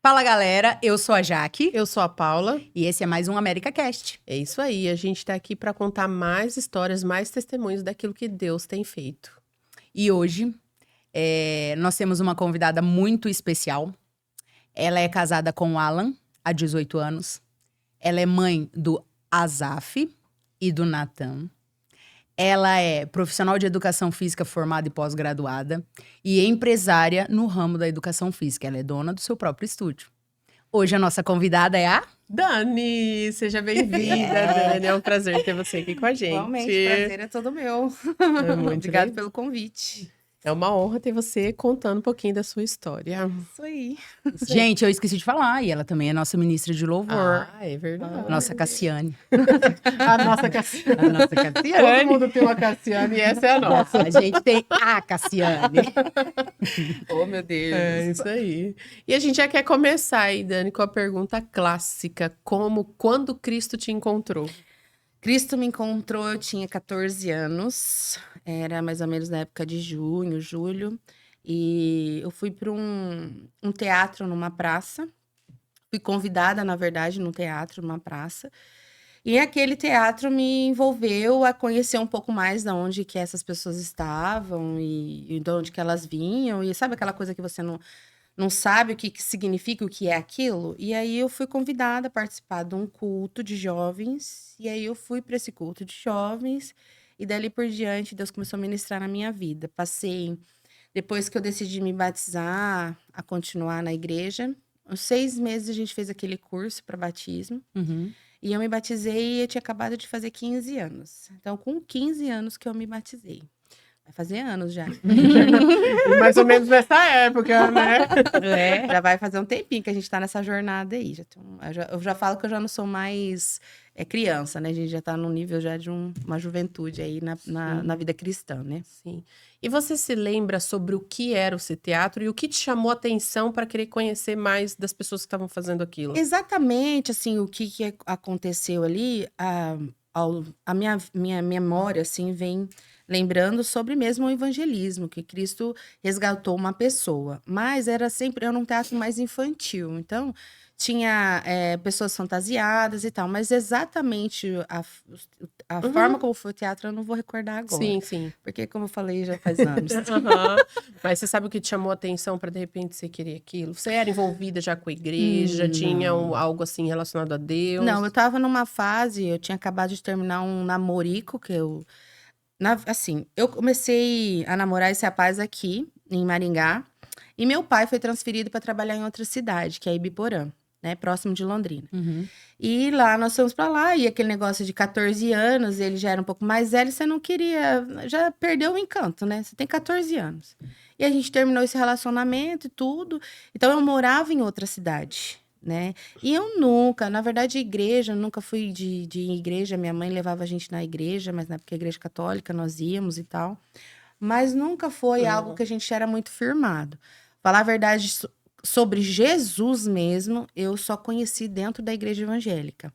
Fala, galera, eu sou a Jaque Eu sou a Paula. e esse é mais um América Cast. É isso aí, a gente tá aqui para contar mais histórias, mais testemunhos daquilo que Deus tem feito. E hoje nós temos uma convidada muito especial. Ela é casada com o Alan há 18 anos. Ela é mãe do Azaf e do Natan. Ela é profissional de educação física formada e pós-graduada e empresária no ramo da educação física. Ela é dona do seu próprio estúdio. Hoje a nossa convidada é a... Dani, seja bem-vinda, Dani. É um prazer ter você aqui com a gente. Igualmente, o prazer é todo meu. É muito Obrigada legal. pelo convite. É uma honra ter você contando um pouquinho da sua história. Isso aí. Gente, eu esqueci de falar, e ela também é nossa ministra de louvor. É verdade. Nossa Cassiane. A nossa Cassiane. A nossa Todo Cassiane. mundo tem uma Cassiane e essa é a nossa. A gente tem a Cassiane. Oh, meu Deus. É isso aí. E a gente já quer começar aí, Dani, com a pergunta clássica: quando Cristo te encontrou? Cristo me encontrou, eu tinha 14 anos. Era mais ou menos na época de junho, julho. E eu fui para um teatro numa praça. Fui convidada, na verdade, num teatro, numa praça. E aquele teatro me envolveu a conhecer um pouco mais de onde que essas pessoas estavam e de onde que elas vinham. E sabe aquela coisa que você não sabe o que significa, o que é aquilo? E aí eu fui convidada a participar de um culto de jovens. E aí eu fui para esse culto de jovens. E dali por diante, Deus começou a ministrar na minha vida. Passei, depois que eu decidi me batizar, a continuar na igreja. Uns 6 meses a gente fez aquele curso para batismo. Uhum. E eu me batizei e eu tinha acabado de fazer 15 anos. Então, com 15 anos que eu me batizei. Vai fazer anos já. Mais ou menos nessa época, né? Já vai fazer um tempinho que a gente tá nessa jornada aí. Eu já falo que eu já não sou mais criança, né? A gente já tá num nível já de uma juventude aí na vida cristã, né? Sim. E você se lembra sobre o que era o teatro e o que te chamou a atenção para querer conhecer mais das pessoas que estavam fazendo aquilo? Exatamente, assim, o que aconteceu ali, a minha memória, assim, vem lembrando sobre mesmo o evangelismo, que Cristo resgatou uma pessoa. Mas era um teatro mais infantil, então tinha pessoas fantasiadas e tal, mas exatamente a forma como foi o teatro eu não vou recordar agora. Sim, sim. Porque, como eu falei, já faz anos. Aham. Mas você sabe o que te chamou a atenção para de repente você querer aquilo? Você era envolvida já com a igreja? Tinha algo assim relacionado a Deus? Não, eu tava numa fase, eu tinha acabado de terminar um namorico que assim, eu comecei a namorar esse rapaz aqui em Maringá, e meu pai foi transferido para trabalhar em outra cidade, que é Ibiporã, né, próximo de Londrina. Uhum. E lá nós fomos para lá, e aquele negócio de 14 anos, ele já era um pouco mais velho, você não queria, já perdeu o encanto, né? Você tem 14 anos. E a gente terminou esse relacionamento e tudo. Então eu morava em outra cidade, né? E eu nunca, na verdade, igreja, eu nunca fui de igreja. Minha mãe levava a gente na igreja, mas na época a igreja católica nós íamos e tal. Mas nunca foi algo que a gente era muito firmado. Falar a verdade sobre Jesus mesmo, eu só conheci dentro da igreja evangélica.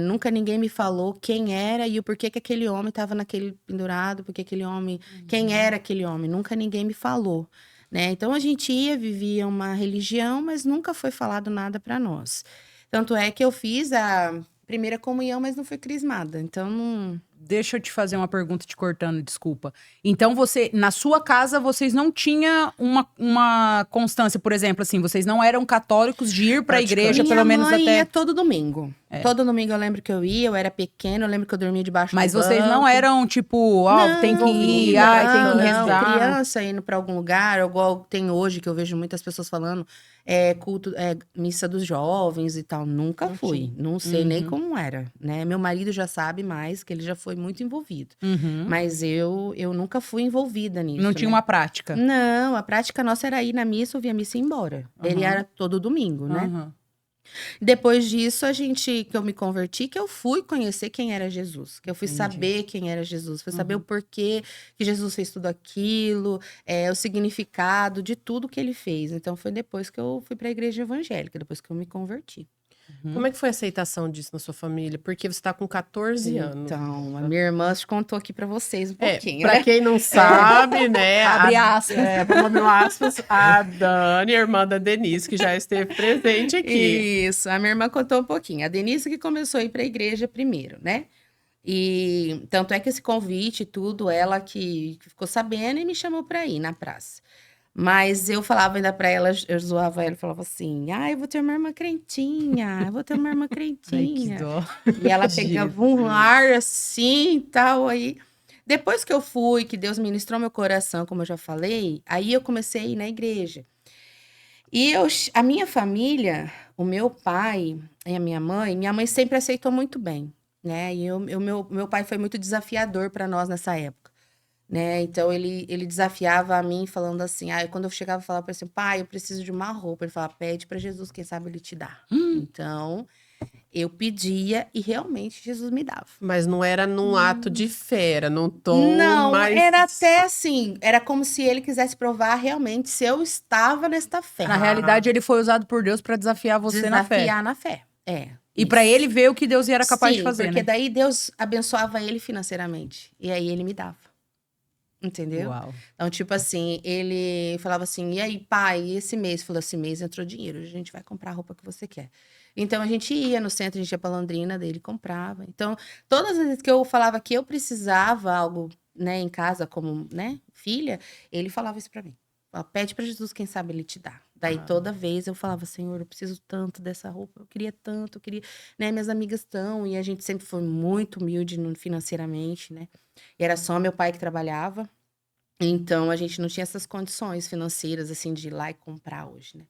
Nunca ninguém me falou quem era e o porquê que aquele homem estava naquele pendurado, porque aquele homem, quem era aquele homem, nunca ninguém me falou, né? Então a gente vivia uma religião, mas nunca foi falado nada para nós. Tanto é que eu fiz a primeira comunhão, mas não fui crismada. Então não. Deixa eu te fazer uma pergunta te cortando, desculpa. Então, na sua casa, vocês não tinham uma constância, por exemplo, assim, vocês não eram católicos de ir pra igreja, Minha pelo menos mãe até... ia todo domingo. Todo domingo eu lembro que eu ia, eu era pequena, eu lembro que eu dormia debaixo Mas do vocês não banco. eram, tipo, ó, Não, tem que ir, não, ai, tem que não. rezar. Criança indo pra algum lugar, igual tem hoje, que eu vejo muitas pessoas falando, culto, missa dos jovens e tal. Nunca fui. Não sei nem como era, né? Meu marido já sabe mais, que ele já foi muito envolvido. Uhum. Mas eu nunca fui envolvida nisso, Não tinha né? uma prática. Não, a prática nossa era ir na missa, ouvir a missa e ir embora. Ele era todo domingo, né? Uhum. Depois disso, que eu me converti, que eu fui conhecer quem era Jesus. Que eu fui saber quem era Jesus. Fui saber o porquê que Jesus fez tudo aquilo, o significado de tudo que ele fez. Então, foi depois que eu fui para a igreja evangélica, depois que eu me converti. Como é que foi a aceitação disso na sua família? Porque você tá com 14 anos. Então, a minha irmã contou aqui pra vocês um pouquinho, Pra né? quem não sabe, né? Abre aspas. Vamos abrir aspas. A Dani, irmã da Denise, que já esteve presente aqui. Isso, a minha irmã contou um pouquinho. A Denise que começou a ir pra igreja primeiro, né? E tanto é que esse convite e tudo, ela que ficou sabendo e me chamou pra ir na praça. Mas eu falava ainda pra ela, eu zoava ela e falava assim: ah, eu vou ter uma irmã crentinha, eu vou ter uma irmã Ai, que crentinha. dó. E ela pegava um ar assim e tal. Aí, depois que eu fui, que Deus ministrou meu coração, como eu já falei, aí eu comecei a ir na igreja. E a minha família, o meu pai e a minha mãe sempre aceitou muito bem, né? E meu pai foi muito desafiador para nós nessa época, né? Então ele desafiava a mim falando assim, quando eu chegava e falava para ele assim, pai, eu preciso de uma roupa, ele falava, pede para Jesus, quem sabe ele te dá. Então eu pedia e realmente Jesus me dava. Mas não era num ato de fé, era num tom Não, mais... era até assim, era como se ele quisesse provar realmente se eu estava nesta fé. Na realidade, ele foi usado por Deus pra desafiar você na fé. Desafiar na fé. E pra ele ver o que Deus era capaz de Sim, fazer, porque né? daí Deus abençoava ele financeiramente. E aí ele me dava. Entendeu? Uau. Então, tipo assim, ele falava assim, e aí, pai, esse mês? Falou, esse mês entrou dinheiro, a gente vai comprar a roupa que você quer. Então, a gente ia no centro, a gente ia pra Londrina, daí ele comprava. Então, todas as vezes que eu falava que eu precisava algo, né, em casa, como, né, filha, ele falava isso pra mim. Falava, pede pra Jesus, quem sabe ele te dá. Daí, toda vez eu falava, Senhor, eu preciso tanto dessa roupa, eu queria tanto, eu queria, né, minhas amigas estão, e a gente sempre foi muito humilde financeiramente, né, e era só meu pai que trabalhava, então a gente não tinha essas condições financeiras, assim, de ir lá e comprar hoje, né,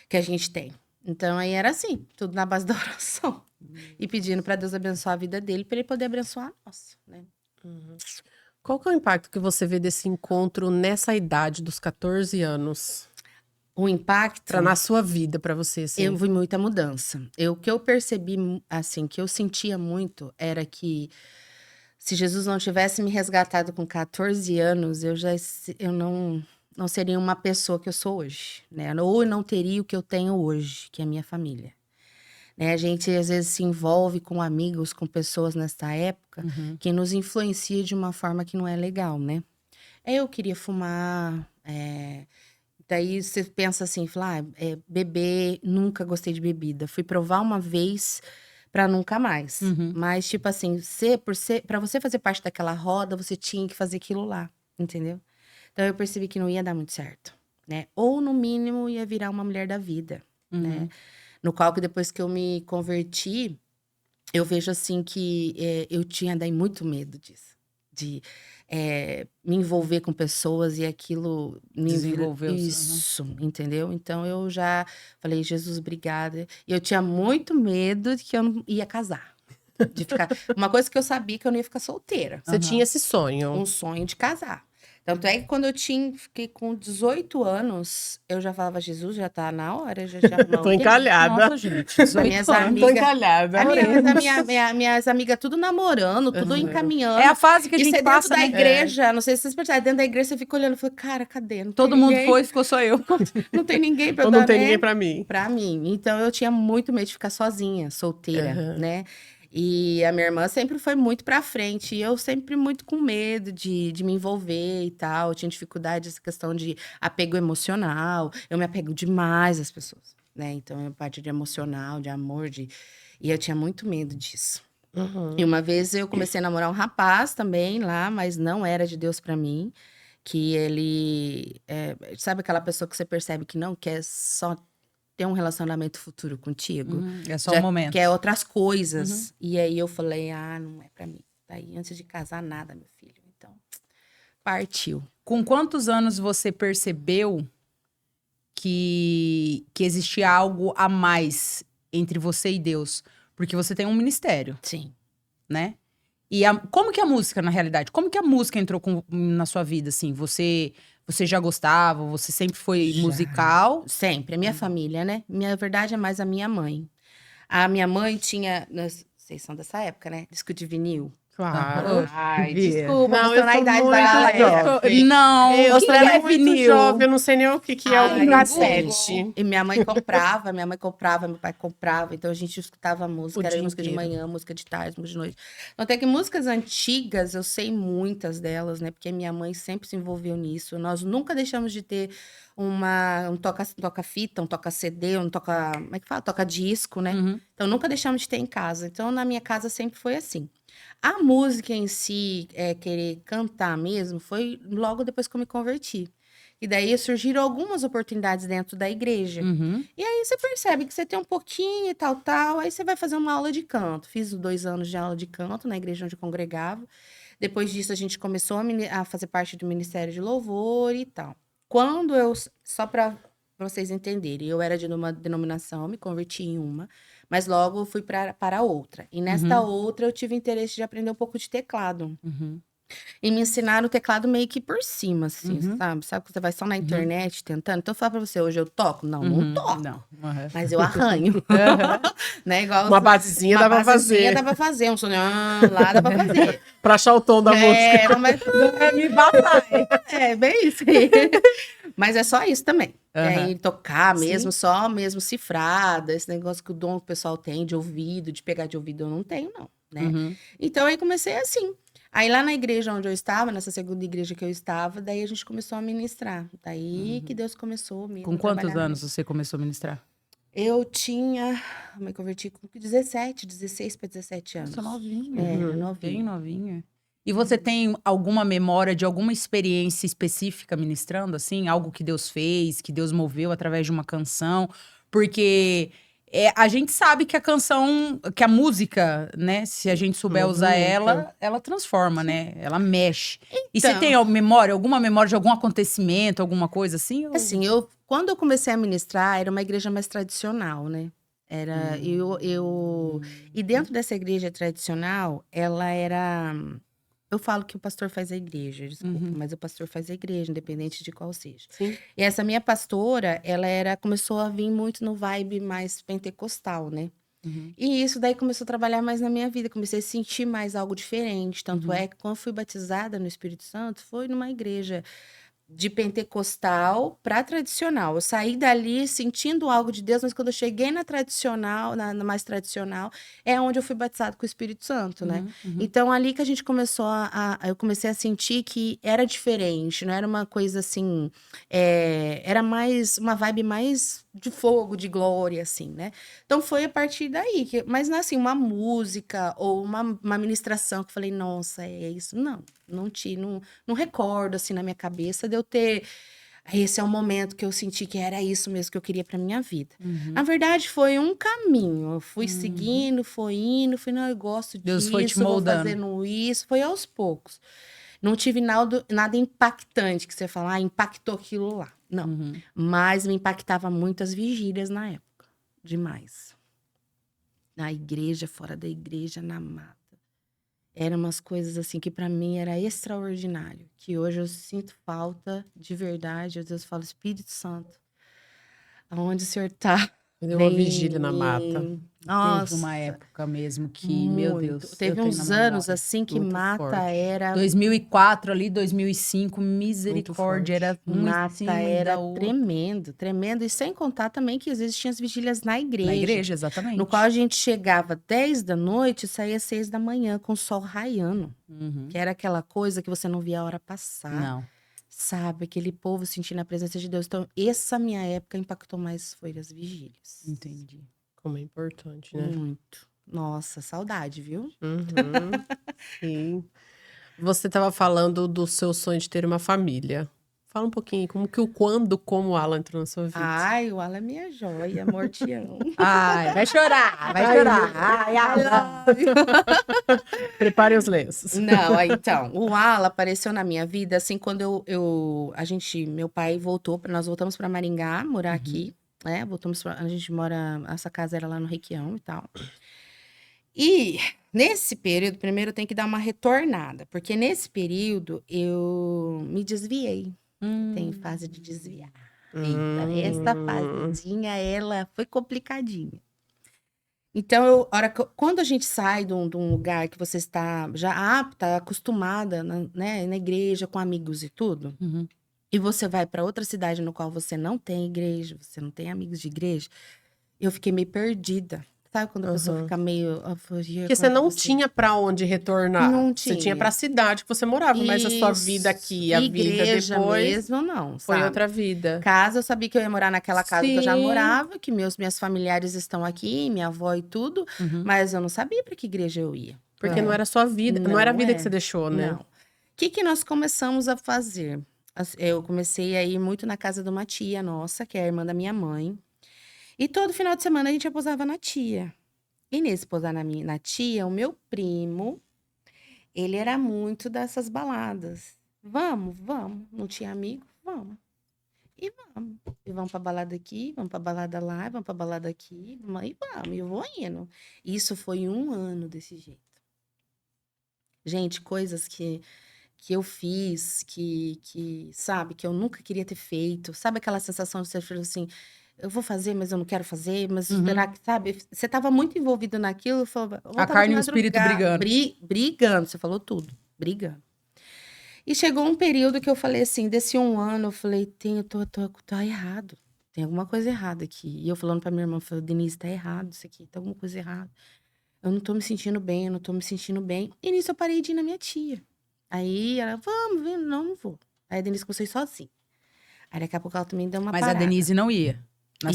que a gente tem. Então, aí era assim, tudo na base da oração, e pedindo pra Deus abençoar a vida dele, pra ele poder abençoar a nossa, né. Qual que é o impacto que você vê desse encontro nessa idade dos 14 anos? O impacto... Na sua vida, pra você, assim. Eu vi muita mudança. O que eu percebi, assim, que eu sentia muito era que se Jesus não tivesse me resgatado com 14 anos, eu não seria uma pessoa que eu sou hoje, né? Ou eu não teria o que eu tenho hoje, que é a minha família. Né? A gente, às vezes, se envolve com amigos, com pessoas nessa época, que nos influencia de uma forma que não é legal, né? Eu queria fumar, daí você pensa assim, fala, beber, nunca gostei de bebida. Fui provar uma vez pra nunca mais. Mas, tipo assim, pra você fazer parte daquela roda, você tinha que fazer aquilo lá, entendeu? Então eu percebi que não ia dar muito certo, né? Ou, no mínimo, ia virar uma mulher da vida, né? No qual, que depois que eu me converti, eu vejo assim que eu tinha daí muito medo disso. De me envolver com pessoas e aquilo me Desenvolveu. Isso, entendeu? Então eu já falei, Jesus, obrigada. E eu tinha muito medo de que eu não ia casar. De ficar... Uma coisa que eu sabia que eu não ia ficar solteira. Você tinha esse sonho. Um sonho de casar. Tanto é que quando eu fiquei com 18 anos, eu já falava, Jesus, já tá na hora, já arrumar Tô encalhada. Nossa, gente, 18 Minhas anos. amigas- Tô encalhada. Minhas amigas tudo namorando, tudo encaminhando. É a fase que a E gente você passa, dentro da né? igreja, não sei se vocês percebem, dentro da igreja você fica olhando, falei, cara, cadê? Não tem Todo mundo ninguém, foi, ficou só eu. Não tem ninguém pra eu Ou não dar, tem né? ninguém pra mim. Pra mim. Então eu tinha muito medo de ficar sozinha, solteira, né? E a minha irmã sempre foi muito pra frente. E eu sempre muito com medo de me envolver e tal. Eu tinha dificuldade nessa questão de apego emocional. Eu me apego demais às pessoas, né? Então, a parte de emocional, de amor, E eu tinha muito medo disso. E uma vez eu comecei a namorar um rapaz também lá, mas não era de Deus pra mim. Que ele... sabe aquela pessoa que você percebe que não quer só ter um relacionamento futuro contigo? É só Já um momento. quer outras coisas. E aí eu falei, não é pra mim. Daí, antes de casar, nada, meu filho. Então, partiu. Com quantos anos você percebeu que existia algo a mais entre você e Deus? Porque você tem um ministério, Sim. né? E como que a música, na realidade, como que a música entrou na sua vida, assim? Você já gostava? Você sempre foi Já. musical? Sempre. A minha família, né? Minha verdade é mais a minha mãe. A minha mãe tinha... Vocês são dessa época, né? Disco de vinil. Claro. Ai, Bia. desculpa, Não, mostrando a eu idade sou da muito galera. jovem. Não, Eu o que sou é muito vinil? jovem, eu não sei nem o que é Ai, um cassete. E minha mãe comprava, meu pai comprava. Então a gente escutava música, O era dia música de inteiro. manhã, música de tarde, música de noite. Então até que músicas antigas, eu sei muitas delas, né? Porque minha mãe sempre se envolveu nisso. Nós nunca deixamos de ter um toca-fita, um toca-CD, como é que fala? Toca-disco, né? Uhum. Então nunca deixamos de ter em casa. Então na minha casa sempre foi assim. A música em si, querer cantar mesmo, foi logo depois que eu me converti. E daí surgiram algumas oportunidades dentro da igreja. Uhum. E aí você percebe que você tem um pouquinho e tal. Aí você vai fazer uma aula de canto. Fiz 2 anos de aula de canto na igreja onde eu congregava. Depois disso, a gente começou a fazer parte do Ministério de Louvor e tal. Quando eu, só para vocês entenderem, eu era de uma denominação, me converti em uma, mas logo fui para outra. E nesta outra, eu tive interesse de aprender um pouco de teclado. Uhum. E me ensinaram o teclado meio que por cima, assim, Uhum. sabe? Sabe que você vai só na internet tentando? Então, eu falo pra você, hoje eu toco? Não, não Uhum. toco. Não. Uhum. Mas eu arranho. Né? Igual Uma basezinha dá pra fazer. dá pra fazer. Um sonho lá dá pra fazer. Pra achar o tom da música. Não, mas... Me batalha. É, bem isso aí. Mas é só isso também. Aham. Aí tocar mesmo, Sim. só mesmo cifrada, esse negócio que o dom que o pessoal tem de ouvido, de pegar de ouvido, eu não tenho, não, né? Uhum. Então aí comecei assim. Aí lá na igreja onde eu estava, nessa segunda igreja que eu estava, daí a gente começou a ministrar. Daí que Deus começou mesmo Com a quantos trabalhar na anos minha você começou a ministrar? Eu tinha, eu me converti com 16 para 17 anos. Nossa, novinha. É, Uhum. novinha. Bem novinha. E você tem alguma memória de alguma experiência específica ministrando, assim? Algo que Deus fez, que Deus moveu através de uma canção? Porque a gente sabe que a canção, que a música, né? Se a gente souber usar Movimenta. ela transforma, né? Ela mexe. E você Então. tem alguma memória de algum acontecimento, alguma coisa assim? Ou- Assim, quando eu comecei a ministrar, era uma igreja mais tradicional, né? Era, e dentro dessa igreja tradicional, ela era, eu falo que o pastor faz a igreja, desculpa, Uhum. mas o pastor faz a igreja, independente de qual seja. Sim. E essa minha pastora, começou a vir muito no vibe mais pentecostal, né? Uhum. E isso daí começou a trabalhar mais na minha vida, comecei a sentir mais algo diferente. Tanto Uhum. é que quando fui batizada no Espírito Santo, foi numa igreja de pentecostal para tradicional. Eu saí dali sentindo algo de Deus, mas quando eu cheguei na tradicional, na mais tradicional, é onde eu fui batizado com o Espírito Santo, né? Uhum. Então, ali que a gente começou eu comecei a sentir que era diferente, não era uma coisa assim, era mais, uma vibe mais de fogo, de glória, assim, né? Então, foi a partir daí, mas não é assim, uma música ou uma ministração que eu falei, nossa, é isso. Não recordo, assim, na minha cabeça de eu ter... Esse é o momento que eu senti que era isso mesmo que eu queria pra minha vida. Uhum. Na verdade, foi um caminho. Eu fui seguindo, fui indo, não, eu gosto Deus disso, foi te vou moldando. fazendo isso. Foi aos poucos. Não tive nada impactante que você fala, impactou aquilo lá. Não. Uhum. Mas me impactava muito as vigílias na época. Demais. Na igreja, fora da igreja, na mata. Eram umas coisas assim que pra mim era extraordinário, que hoje eu sinto falta de verdade. Às vezes eu falo, Espírito Santo, aonde o Senhor tá? Deu uma Vem em vigília na mata. mim. Teve uma Nossa, época mesmo que, meu muito. Deus, eu Teve tenho uns na anos memória. assim que Muito mata forte. era 2004 ali, 2005, misericórdia, forte. era um em mata cima era da outra. tremendo, tremendo. E sem contar também que às vezes tinha as vigílias na igreja. Na igreja, exatamente. No qual a gente chegava 10 da noite e saía 6 da manhã com o sol raiando. Uhum. Que era aquela coisa que você não via a hora passar. Não. Sabe? Aquele povo sentindo a presença de Deus. Então, essa minha época impactou mais foi as vigílias. Entendi. Como é importante, né? Muito. Nossa, saudade, viu? Uhum. Sim. Você estava falando do seu sonho de ter uma família. Fala um pouquinho, como o Alan entrou na sua vida. Ai, o Alan é minha joia, amor, te amo. Ai, vai chorar, vai Ai, chorar. Ai, Alan. Prepare os lenços. Não, então, o Alan apareceu na minha vida, assim, quando meu pai voltou, nós voltamos para Maringá, morar aqui, né? A gente mora, essa casa era lá no Requião e tal. E nesse período, primeiro eu tenho que dar uma retornada, porque nesse período eu me desviei. Tem fase de desviar. Eita, essa fasezinha, ela foi complicadinha. Então, quando a gente sai de um lugar que você está já apta, acostumada, né, na igreja, com amigos e tudo, Uhum. e você vai para outra cidade no qual você não tem igreja, você não tem amigos de igreja, eu fiquei meio perdida. Sabe quando a pessoa fica meio euforia? Porque você não tinha pra onde retornar. Não Você tinha tinha. pra cidade que você morava, mas a sua vida aqui, a vida igreja depois, mesmo, não, foi sabe? outra vida. Casa, eu sabia que eu ia morar naquela casa que eu já Sim. morava, que minhas familiares estão aqui, minha avó e tudo, Uhum. mas eu não sabia para que igreja eu ia. Porque não era a sua vida, não era a vida é. que você deixou, né? Não. O que nós começamos a fazer? Eu comecei a ir muito na casa de uma tia nossa, que é a irmã da minha mãe. E todo final de semana a gente pousava na tia. E nesse pousar na tia, o meu primo, ele era muito dessas baladas. Vamos. Não tinha amigo? Vamos. E vamos. E vamos pra balada aqui, vamos pra balada lá, vamos pra balada aqui, e vamos, e eu vou indo. Isso foi 1 ano desse jeito. Gente, coisas que eu fiz, sabe, que eu nunca queria ter feito. Sabe aquela sensação de você falou assim, eu vou fazer, mas eu não quero fazer, mas será que, sabe? Você estava muito envolvido naquilo, A carne e o espírito brigando. Brigando, você falou tudo, brigando. E chegou um período que eu falei assim, desse 1 ano, eu falei, tá errado. Tem alguma coisa errada aqui. E eu falando pra minha irmã, eu falei, Denise, tá errado isso aqui, tá alguma coisa errada. Eu não tô me sentindo bem, eu não tô me sentindo bem. E nisso eu parei de ir na minha tia. Aí ela, vamos, não vou. Aí a Denise começou a ir sozinha. Aí daqui a pouco ela também deu uma Mas parada. a Denise não ia.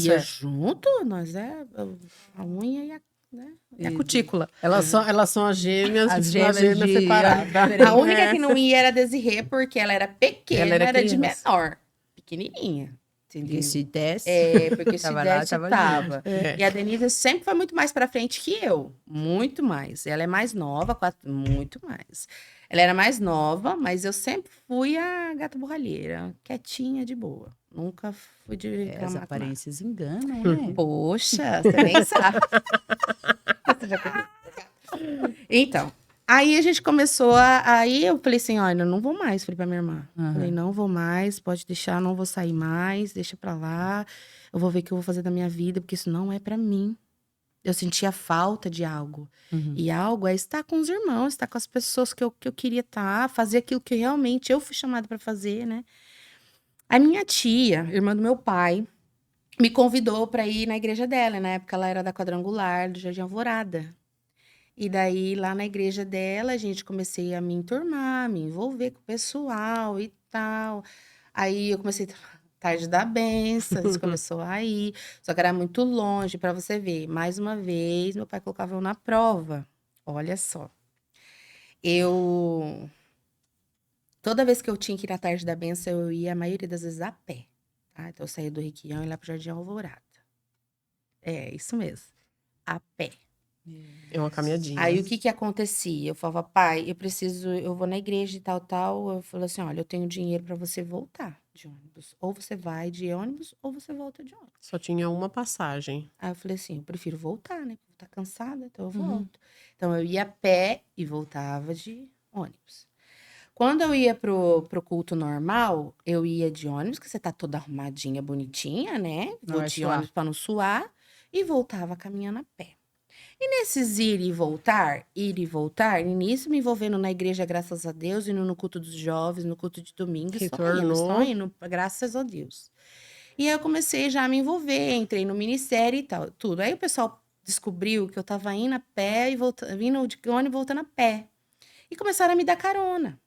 Ia junto, nós a unha e a, né? E a cutícula. Elas são as gêmeas, As gêmeas gêmeas de separadas. A única que não ia era a Desirê, porque ela era pequena, Ela era de criança. menor. Pequenininha. Entendeu? Porque se desse. Porque se Tava lá, desse, tava tava. É. E a Denise sempre foi muito mais pra frente que eu. Muito mais. Ela é mais nova, muito mais. Ela era mais nova, mas eu sempre fui a gata borralheira. Quietinha, de boa. Nunca fui de As reclamar com nada. aparências enganam, né? Poxa, você nem sabe. Você já Então, aí a gente começou aí eu falei assim, olha, eu não vou mais, falei pra minha irmã. Aham. Falei, não vou mais, pode deixar, não vou sair mais, deixa pra lá. Eu vou ver o que eu vou fazer da minha vida, porque isso não é pra mim. Eu sentia falta de algo. Uhum. E algo é estar com os irmãos, estar com as pessoas que eu queria estar, fazer aquilo que realmente eu fui chamada pra fazer, né? A minha tia, irmã do meu pai, me convidou pra ir na igreja dela. Na época ela era da Quadrangular, do Jardim Alvorada. E daí, lá na igreja dela, a gente comecei a me enturmar, me envolver com o pessoal e tal. Aí eu comecei a tarde da benção, a gente começou a ir. Só que era muito longe, pra você ver. Mais uma vez, meu pai colocava eu na prova. Olha só. Toda vez que eu tinha que ir na tarde da benção, eu ia, a maioria das vezes, a pé. Tá? Então, eu saía do Requião e ia lá pro Jardim Alvorada. É, isso mesmo. A pé. É uma caminhadinha. Aí o que acontecia? Eu falava, pai, eu vou na igreja e tal. Eu falei assim, olha, eu tenho dinheiro pra você voltar de ônibus. Ou você vai de ônibus, ou você volta de ônibus. Só tinha uma passagem. Aí eu falei assim, eu prefiro voltar, né? Porque eu tô cansada, então eu volto. Então eu ia a pé e voltava de ônibus. Quando eu ia pro culto normal, eu ia de ônibus, que você tá toda arrumadinha, bonitinha, né? Não Vou vai de suar. ônibus pra não suar. E voltava caminhando a pé. E nesses ir e voltar, nisso me envolvendo na igreja, graças a Deus, indo no culto dos jovens, no culto de domingo, só indo, graças a Deus. E aí eu comecei já a me envolver, entrei no ministério e tal, tudo. Aí o pessoal descobriu que eu tava indo a pé e vindo de ônibus e voltando a pé. E começaram a me dar carona.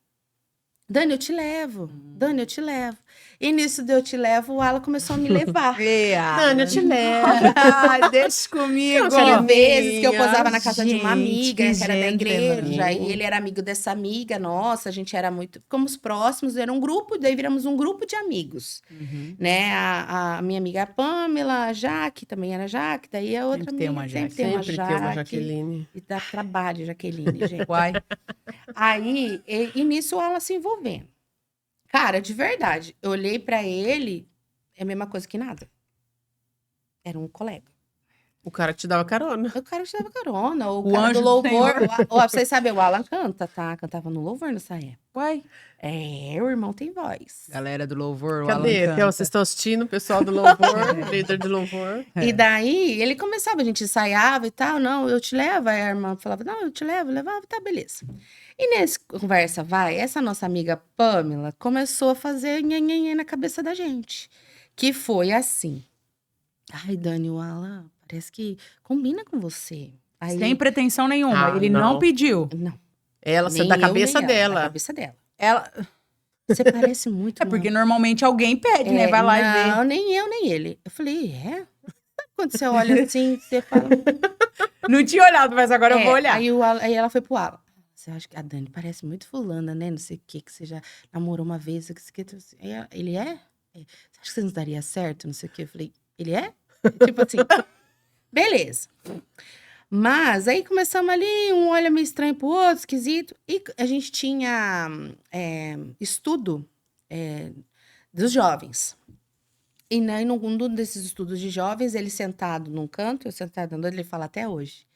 Dani, eu te levo. Dani, eu te levo. E nisso de eu te levo, o Alan começou a me levar. Dani, eu te levo. Ai, deixa comigo. Tinha vezes que eu posava na casa de uma Gente, amiga, que que era da gentleman. igreja, e ele era amigo dessa amiga nossa, a gente era muito... Ficamos próximos, era um grupo, daí viramos um grupo de amigos, Uhum. né? A minha amiga Pamela, a Jaque, também era Jaque, daí a outra Sempre tem amiga... uma Jaque. Sempre tem uma Sempre tem uma Jaque. Jaqueline. E dá trabalho, Jaqueline, gente. Uai. Aí, e nisso o Alan se envolvendo. Cara, de verdade, eu olhei pra ele, é a mesma coisa que nada. Era um colega. O cara que te dava carona. O cara te dava carona, o O cara anjo do do louvor. Senhor. Vocês sabem, o Alan canta, tá? Cantava no louvor nessa época. Uai. É, o irmão tem voz. Galera do louvor, o Cadê? Alan Então, canta. vocês estão assistindo, o pessoal do louvor, líder do louvor. E daí, ele começava, a gente ensaiava e tal, não, eu te levo. Aí a irmã falava, não, eu te levo, levava, tá, beleza. E nesse conversa vai, essa nossa amiga Pamela começou a fazer nhenhenhen na cabeça da gente. Que foi assim. Ai, Dani, o Alan, parece que combina com você. Aí, Sem pretensão nenhuma. Ah, Ele não não. pediu. não, Ela, nem da eu, cabeça nem ela, da dela. cabeça dela. Ela... Você parece muito É porque normalmente alguém pede, né? Vai lá e vê. Não, nem eu, nem ele. Eu falei, é? Quando você olha assim, você fala... Não tinha olhado, mas agora eu vou olhar. Aí ela foi pro Alan. Você acha que a Dani parece muito fulana, né? Não sei o que você já namorou uma vez. Ele é? Você acha que você não daria certo? Não sei o que. Eu falei, ele é? Tipo assim, beleza. Mas aí começamos ali, um olha meio estranho pro outro, esquisito. E a gente tinha estudo dos jovens. E né, num desses estudos de jovens, ele sentado num canto, eu sentado no outro, ele fala até hoje.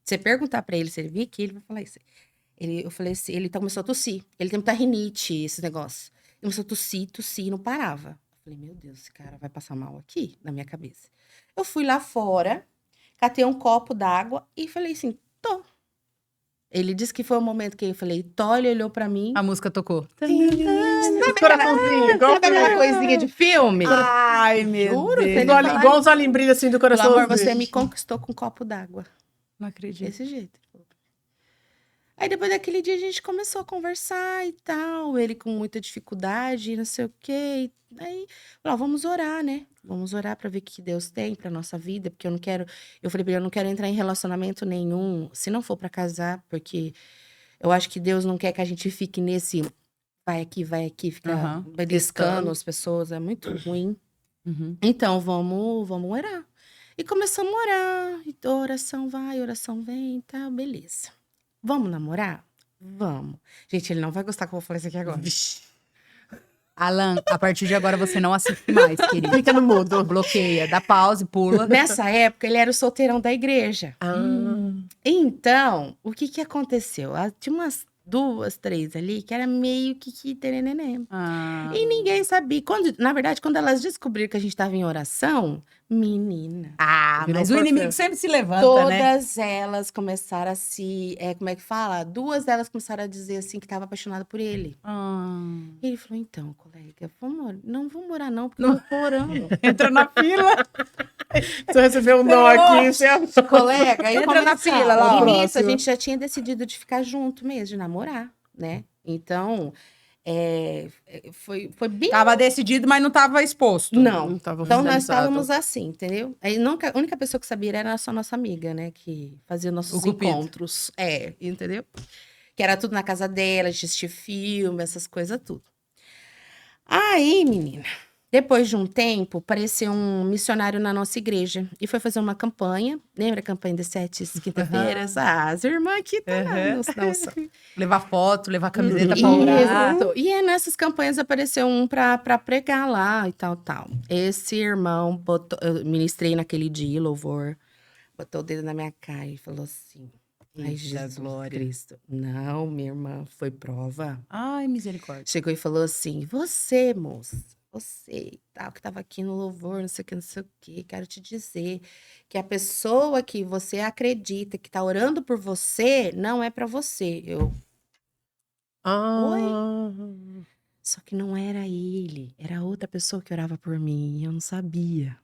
Você perguntar pra ele se ele vir aqui, ele vai falar isso. Eu falei assim, ele começou a tossir. Ele tem muita rinite, esse negócio. Ele começou a tossir, não parava. Eu falei, meu Deus, esse cara vai passar mal aqui, na minha cabeça. Eu fui lá fora, catei um copo d'água e falei assim, tô. Ele disse que foi o momento que eu falei, tô, ele olhou pra mim. A música tocou. Coraçãozinho, igual Sabe aquela coisinha de filme? Ai, meu Juro, Deus. ele fala- igual os olimbrilhos assim do Pelo coração. amor, você me conquistou com um copo d'água. Não acredito. Desse jeito. Aí depois daquele dia a gente começou a conversar e tal. Ele com muita dificuldade, não sei o quê. Aí, falou, vamos orar, né? Vamos orar pra ver o que Deus tem pra nossa vida, porque eu não quero. Eu falei pra ele, eu não quero entrar em relacionamento nenhum, se não for pra casar, porque eu acho que Deus não quer que a gente fique nesse vai aqui, fica Aham. beliscando as pessoas, é muito ruim. Uhum. Então, vamos orar. E começamos a orar. E oração vai, oração vem, tá, beleza. Vamos namorar? Vamos. Gente, ele não vai gostar que eu vou falar isso aqui agora. Alan, a partir de agora você não assiste mais, querido. Fica no mudo. Bloqueia, dá pause, pula. Nessa época, ele era o solteirão da igreja. Ah, Então, o que aconteceu? Tinha umas 2, 3 ali que era meio que terenenê. Ah. E ninguém sabia. Na verdade, quando elas descobriram que a gente estava em oração, menina, Ah, Virou mas o força. inimigo sempre se levanta, né? todas elas começaram a se... como é que fala? 2 delas começaram a dizer assim que estava apaixonada por ele. Ah. E ele falou, então, colega, não vamos orar não, porque eu não tô orando. Entra na fila. você recebeu um não aqui, você... Colega, aí Entra na começaram. fila lá, ó. E nisso, a Próximo. gente já tinha decidido de ficar junto mesmo, de namorar, né? Então, foi bem... Tava decidido, mas não tava exposto. Não. tava Então, nós oficializado. estávamos assim, entendeu? Aí, a única pessoa que sabia era só nossa amiga, né? Que fazia O nossos Cupido. encontros. Entendeu? Que era tudo na casa dela, a gente assistia filme, essas coisas, tudo. Aí, menina, depois de um tempo, apareceu um missionário na nossa igreja e foi fazer uma campanha. Lembra a campanha das 7 quinta-feiras? As irmãs aqui tá nossa. Levar foto, levar camiseta pra orar. Isso. E nessas campanhas apareceu um pra pregar lá e tal. Esse irmão botou, eu ministrei naquele dia, louvor, botou o dedo na minha cara e falou assim: ai, Eita, Jesus glória. Cristo. Não, minha irmã, foi prova. Ai, misericórdia. Chegou e falou assim: você, moça, você e tal, que tava aqui no louvor, não sei o que, não sei o que, quero te dizer que a pessoa que você acredita que tá orando por você não é pra você. Só que não era ele, era outra pessoa que orava por mim e eu não sabia.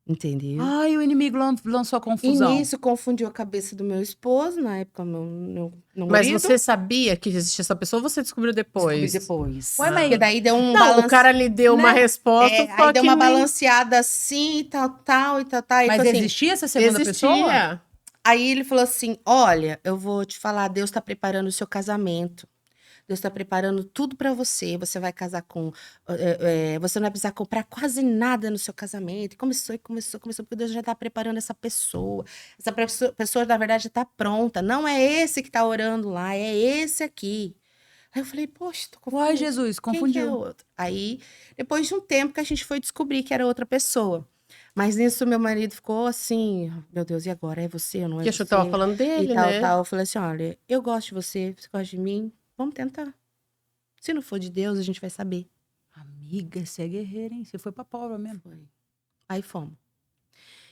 Entendeu? Ai, o inimigo lançou a E confusão. nisso confundiu a cabeça do meu esposo, na época, meu Mas marido. você sabia que existia essa pessoa ou você descobriu depois? Descobri depois. Ué, mas- Porque daí deu um Não, o cara lhe deu uma Né? resposta, só aí deu que uma nem balanceada assim, tal. E Mas falou assim, existia essa segunda pessoa? existia. aí ele falou assim, olha, eu vou te falar, Deus tá preparando o seu casamento. Deus tá preparando tudo pra você. Você vai casar com... você não vai precisar comprar quase nada no seu casamento. E começou, porque Deus já tá preparando essa pessoa. Essa pessoa, na verdade, já tá pronta. Não é esse que tá orando lá, é esse aqui. Aí eu falei, poxa, tô confundindo. Uai, Jesus, Quem que é confundiu. o outro? Aí, depois de um tempo que a gente foi descobrir que era outra pessoa. Mas nisso, meu marido ficou assim, meu Deus, e agora? É você ou não é Que você? eu tava falando dele, E tal. né? Eu falei assim, olha, eu gosto de você gosta de mim, vamos tentar. Se não for de Deus, a gente vai saber. Amiga, você é guerreira, hein? Você foi pra prova mesmo. Foi. Aí fomos.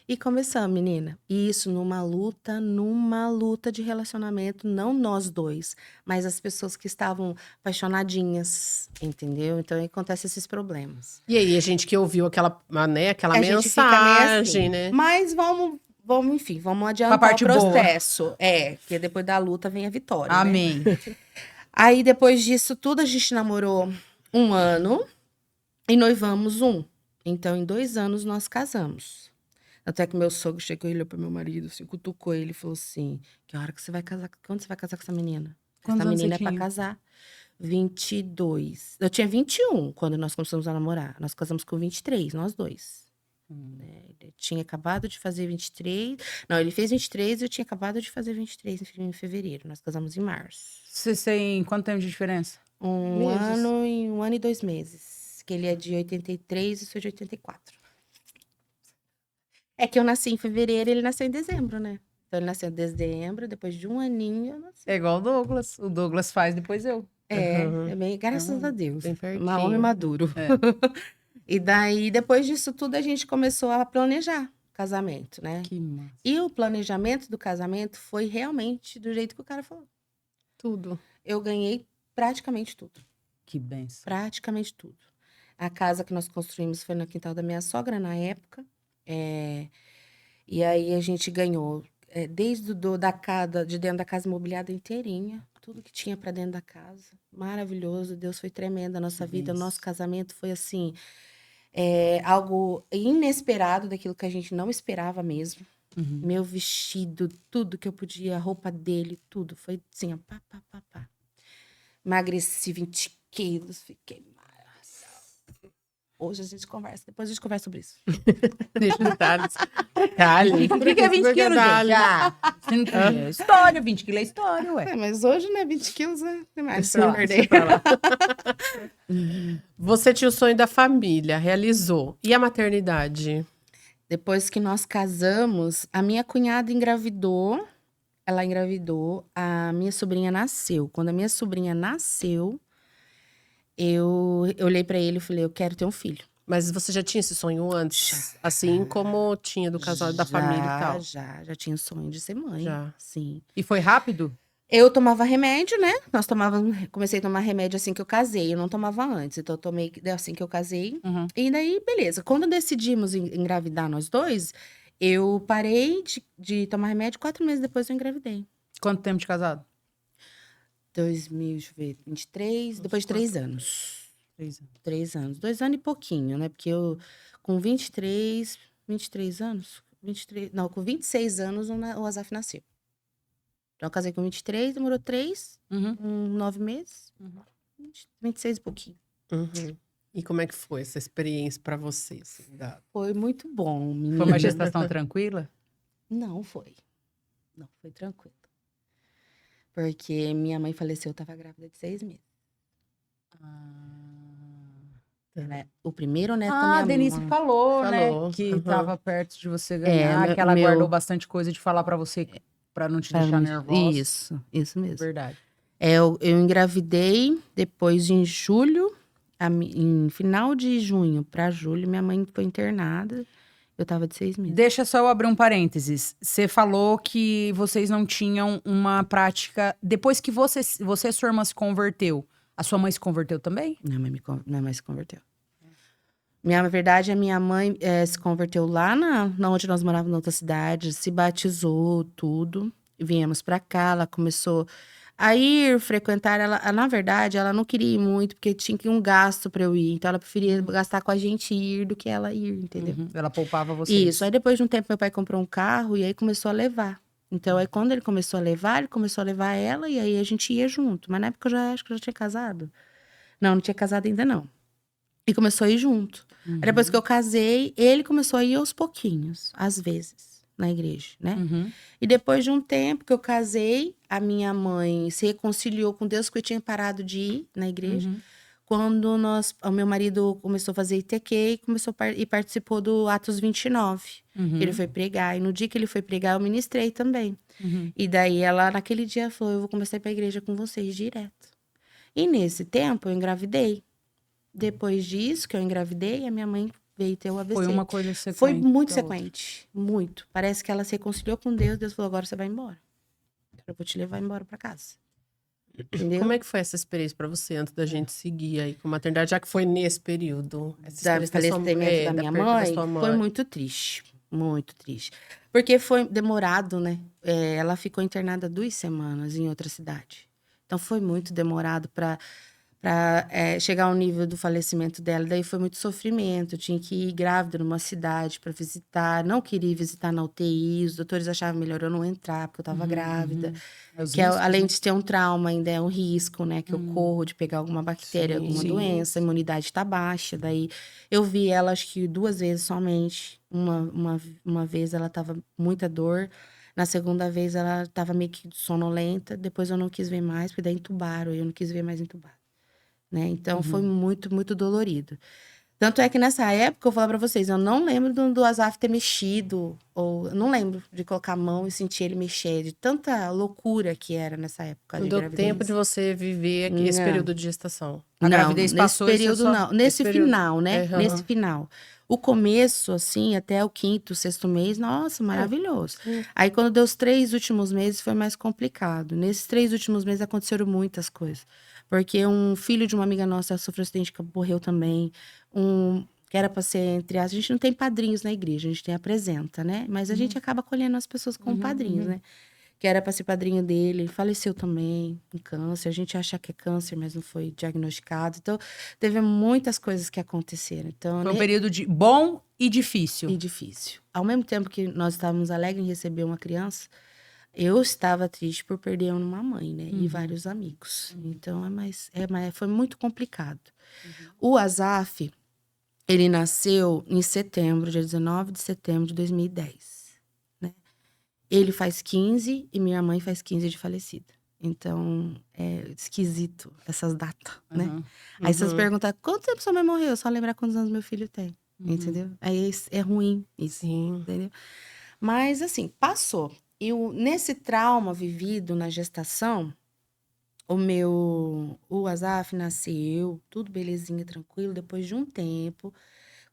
E começamos, menina. E isso numa luta de relacionamento, não nós dois, mas as pessoas que estavam apaixonadinhas, entendeu? Então aí acontecem esses problemas. E aí, a gente que ouviu aquela, né, aquela A gente fica meio mensagem, assim. né? Mas vamos, enfim, vamos adiantar Pra parte o boa. processo. Porque depois da luta vem a vitória, né? Amém. Aí depois disso tudo a gente namorou 1 ano e noivamos 1. Então em 2 anos nós casamos. Até que meu sogro chegou e olhou pro meu marido, assim, cutucou ele e falou assim: que hora que você vai casar? Quando você vai casar com essa menina? Quantos Essa anos menina você é pra tinha? casar. 22. Eu tinha 21 quando nós começamos a namorar. Nós casamos com 23, nós dois. Ele tinha acabado de fazer 23. Não, ele fez 23 e eu tinha acabado de fazer 23 em fevereiro. Nós casamos em março. Vocês têm quanto tempo de diferença? Meses. 1 ano e 2 meses. Que ele é de 83 e eu sou de 84. É que eu nasci em fevereiro e ele nasceu em dezembro, né? Então ele nasceu em dezembro, depois de 1 aninho eu nasci. É igual o Douglas. O Douglas faz, depois eu. Uhum. É bem, graças a Deus. Bem Um pertinho. homem maduro. E daí, depois disso tudo, a gente começou a planejar o casamento, né? Que massa. E o planejamento do casamento foi realmente do jeito que o cara falou. Tudo. Eu ganhei praticamente tudo. Que benção. Praticamente tudo. A casa que nós construímos foi no quintal da minha sogra, na época. E aí a gente ganhou, desde de dentro da casa mobiliada inteirinha, tudo que tinha para dentro da casa. Maravilhoso, Deus foi tremendo. A nossa vida, o nosso casamento foi assim, algo inesperado, daquilo que a gente não esperava mesmo. Uhum. Meu vestido, tudo que eu podia, a roupa dele, tudo. Foi assim, ó, pá, pá, pá, pá. Emagreci 20 quilos, fiquei maravilhosa. Hoje a gente conversa, depois a gente conversa sobre isso. Deixa detalhes. Detalhe. O que é 20 quilos, gente? História, 20 quilos é história, ué. Mas hoje, né, 20 quilos, né? Tem mais Sei lá, pra perder. Você tinha o sonho da família, realizou. E a maternidade? Depois que nós casamos, a minha cunhada engravidou. Ela engravidou, a minha sobrinha nasceu. Quando a minha sobrinha nasceu, eu olhei pra ele e falei, eu quero ter um filho. Mas você já tinha esse sonho antes? Assim como tinha do casal da família e tal? Já tinha o sonho de ser mãe. Já. Sim. E foi rápido? Eu tomava remédio, né? Comecei a tomar remédio assim que eu casei. Eu não tomava antes, então eu tomei assim que eu casei. Uhum. E daí, beleza. Quando decidimos engravidar nós dois, eu parei de tomar remédio, 4 meses depois eu engravidei. Quanto tempo de casado? 2023, depois de 3 anos. 3 anos. 3 anos. 2 anos e pouquinho, né? Porque eu, com 23 anos? Com 26 anos, o Azaf nasceu. Então, eu casei com 23, demorou 3, Uhum. 9 meses. Uhum. 26 e pouquinho. Uhum. E como é que foi essa experiência pra você? Assim, Foi muito bom, menina. Foi uma gestação tranquila? Não foi. Não, foi tranquilo. Porque minha mãe faleceu, eu tava grávida de 6 meses. O primeiro neto da minha A Denise mãe. falou, né? Falou, Que uhum. tava perto de você ganhar, que ela guardou bastante coisa de falar pra você, pra não te deixar nervosa. Isso mesmo. Verdade. Eu engravidei depois em julho, em final de junho pra julho, minha mãe foi internada. Eu tava de 6 meses. Deixa só eu abrir um parênteses. Você falou que vocês não tinham uma prática. Depois que você e sua irmã se converteu, a sua mãe se converteu também? Minha mãe se converteu. Na verdade, a minha mãe se converteu lá na onde nós morávamos, na outra cidade, se batizou, tudo. Viemos pra cá, ela começou a ir frequentar. Ela, na verdade, ela não queria ir muito, porque tinha um gasto pra eu ir. Então, ela preferia gastar com a gente ir do que ela ir, entendeu? Uhum. Ela poupava vocês. Isso. Aí, depois de um tempo, meu pai comprou um carro e aí começou a levar. Então, aí quando ele começou a levar ela e aí a gente ia junto. Mas na época eu acho que eu já tinha casado. Não tinha casado ainda não. E começou a ir junto. Aí depois que eu casei, ele começou a ir aos pouquinhos, às vezes, na igreja, né? Uhum. E depois de um tempo que eu casei, a minha mãe se reconciliou com Deus, porque eu tinha parado de ir na igreja. Uhum. Quando o meu marido começou a fazer ITQ e participou do Atos 29. Uhum. Ele foi pregar. E no dia que ele foi pregar, eu ministrei também. Uhum. E daí ela, naquele dia, falou: eu vou começar a ir pra igreja com vocês direto. E nesse tempo, eu engravidei. Depois disso, que eu engravidei, a minha mãe veio ter o AVC. Foi uma coisa sequente. Foi muito da outra. sequente. Muito. Parece que ela se reconciliou com Deus. Deus falou, agora você vai embora. Eu vou te levar embora pra casa. Entendeu? Como é que foi essa experiência pra você antes da gente seguir aí com a maternidade, já que foi nesse período? Essa Da experiência sua- falecimento da minha perda da mãe, sua foi mãe. muito triste. Muito triste. Porque foi demorado, né? Ela ficou internada 2 semanas em outra cidade. Então, foi muito demorado para chegar ao nível do falecimento dela. Daí foi muito sofrimento. Eu tinha que ir grávida numa cidade para visitar. Não queria ir visitar na UTI. Os doutores achavam melhor eu não entrar, porque eu estava grávida. Os Que riscos, além né? de ter um trauma, ainda é um risco, né? Que eu corro de pegar alguma bactéria, Sim, alguma sim. doença, a imunidade tá baixa. Daí eu vi ela, acho que 2 vezes somente. Uma vez ela tava muita dor. Na segunda vez ela tava meio que sonolenta. Depois eu não quis ver mais, porque daí entubaram. E eu não quis ver mais entubado. Né? Então foi muito, muito dolorido. Tanto é que nessa época, eu vou falar pra vocês, eu não lembro do Azaf ter mexido, ou eu não lembro de colocar a mão e sentir ele mexer, de tanta loucura que era nessa época Não de deu gravidez. tempo de você viver aqui esse Não. período de gestação. A Não, gravidez nesse passou e você período só- não. Nesse período. final, né? Aham. Nesse final. O começo, assim, até o 5º, 6º mês, nossa, maravilhoso. Sim. Aí, quando deu os 3 últimos meses, foi mais complicado. Nesses 3 últimos meses, aconteceram muitas coisas. Porque um filho de uma amiga nossa sofreu acidente que morreu também. Que era para ser entre as... A gente não tem padrinhos na igreja, a gente tem apresenta, né? Mas a gente acaba acolhendo as pessoas como padrinhos, né? Que era para ser padrinho dele, faleceu também com câncer. A gente acha que é câncer, mas não foi diagnosticado. Então, teve muitas coisas que aconteceram. Então, Foi um período de bom e difícil. e difícil. Ao mesmo tempo que nós estávamos alegres em receber uma criança, eu estava triste por perder uma mãe, né? E vários amigos. Então, foi muito complicado. O Azaf, ele nasceu em setembro, dia 19 de setembro de 2010. Né? Ele faz 15 e minha mãe faz 15 de falecida. Então, é esquisito essas datas, né? Aí vocês perguntam, quanto tempo sua mãe morreu? Eu só lembrar quantos anos meu filho tem, entendeu? Aí é ruim isso, Sim. entendeu? Mas, assim, passou. Nesse trauma vivido na gestação, o Azaf nasceu, tudo belezinha, tranquilo. Depois de um tempo,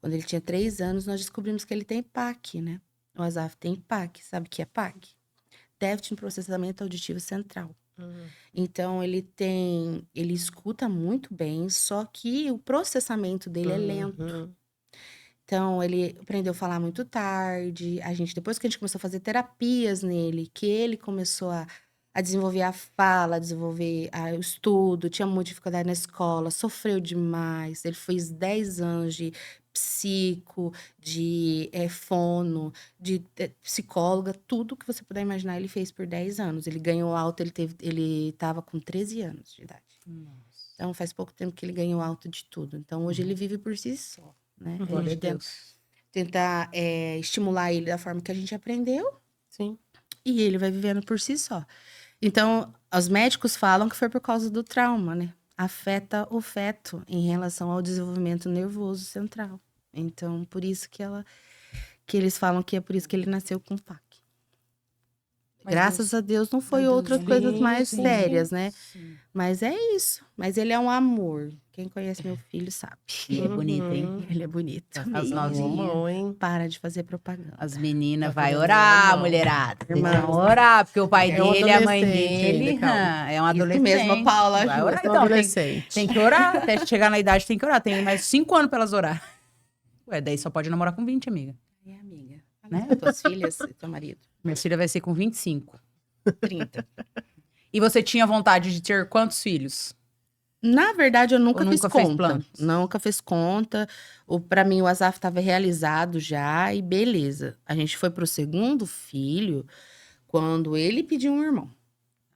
quando ele tinha 3 anos, nós descobrimos que ele tem PAC, né? O Azaf tem PAC. Sabe o que é PAC? Déficit no processamento auditivo central. Então, ele escuta muito bem, só que o processamento dele é lento. Então, ele aprendeu a falar muito tarde. Depois que a gente começou a fazer terapias nele, que ele começou a desenvolver a fala, a desenvolver o estudo, tinha muita dificuldade na escola, sofreu demais. Ele fez 10 anos de psico, de fono, de psicóloga, tudo que você puder imaginar, ele fez por 10 anos. Ele ganhou alta, ele estava com 13 anos de idade. Então, faz pouco tempo que ele ganhou alta de tudo. Então, hoje ele vive por si só. Né? A Glória a gente Deus. tentar estimular ele da forma que a gente aprendeu Sim. e ele vai vivendo por si só. Então, os médicos falam que foi por causa do trauma, né? Afeta o feto em relação ao desenvolvimento nervoso central. Então, por isso que eles falam que é por isso que ele nasceu com PAC. Mas Graças a Deus não foi Ai, Deus, outras sim, coisas mais sim, sérias, né? sim. Mas é isso. Mas ele é um amor. Quem conhece meu filho sabe. Ele é bonito, hein? Ele é bonito. As novinhas. Bom, hein? Para de fazer propaganda. As meninas Tá vai fazendo orar, normal. mulherada. Vocês Irmãos. vão orar, porque o pai É um dele, a mãe adolescente dele, ainda, calma. é um Isso adolescente. mesmo, a Paula Vai ajuda. orar, São então, adolescente. tem que orar. Até chegar na idade tem que orar. Tem mais 5 anos pra elas orar. Ué, daí só pode namorar com 20, amiga. É, amiga. Né? Tuas filhas e teu marido. Minha filha vai ser com 25. 30. E você tinha vontade de ter quantos filhos? Na verdade, eu nunca Ou fiz nunca fez conta. planos? Nunca fiz conta. Pra mim, o Azaf estava realizado já e beleza. A gente foi pro segundo filho quando ele pediu um irmão.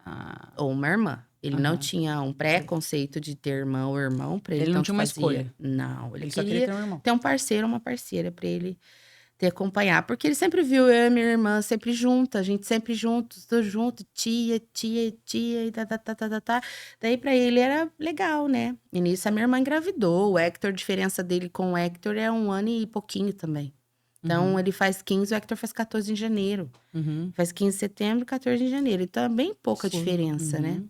Ah, Ou uma irmã. Ele não Aham. tinha um preconceito de ter irmão ou irmão. Pra ele Ele não tanto tinha uma fazia. escolha. Não, ele ele só queria queria ter um irmão. ter um parceiro ou uma parceira pra ele ter acompanhar. Porque ele sempre viu eu e minha irmã sempre juntas, a gente sempre juntos, tudo junto, tia, e tá. Daí pra ele era legal, né? E nisso a minha irmã engravidou. O Hector, a diferença dele com o Hector é 1 ano e pouquinho também. Então ele faz 15, o Hector faz 14 em janeiro. Uhum. Faz 15 de setembro, 14 de janeiro. Então é bem pouca Sim. diferença, né?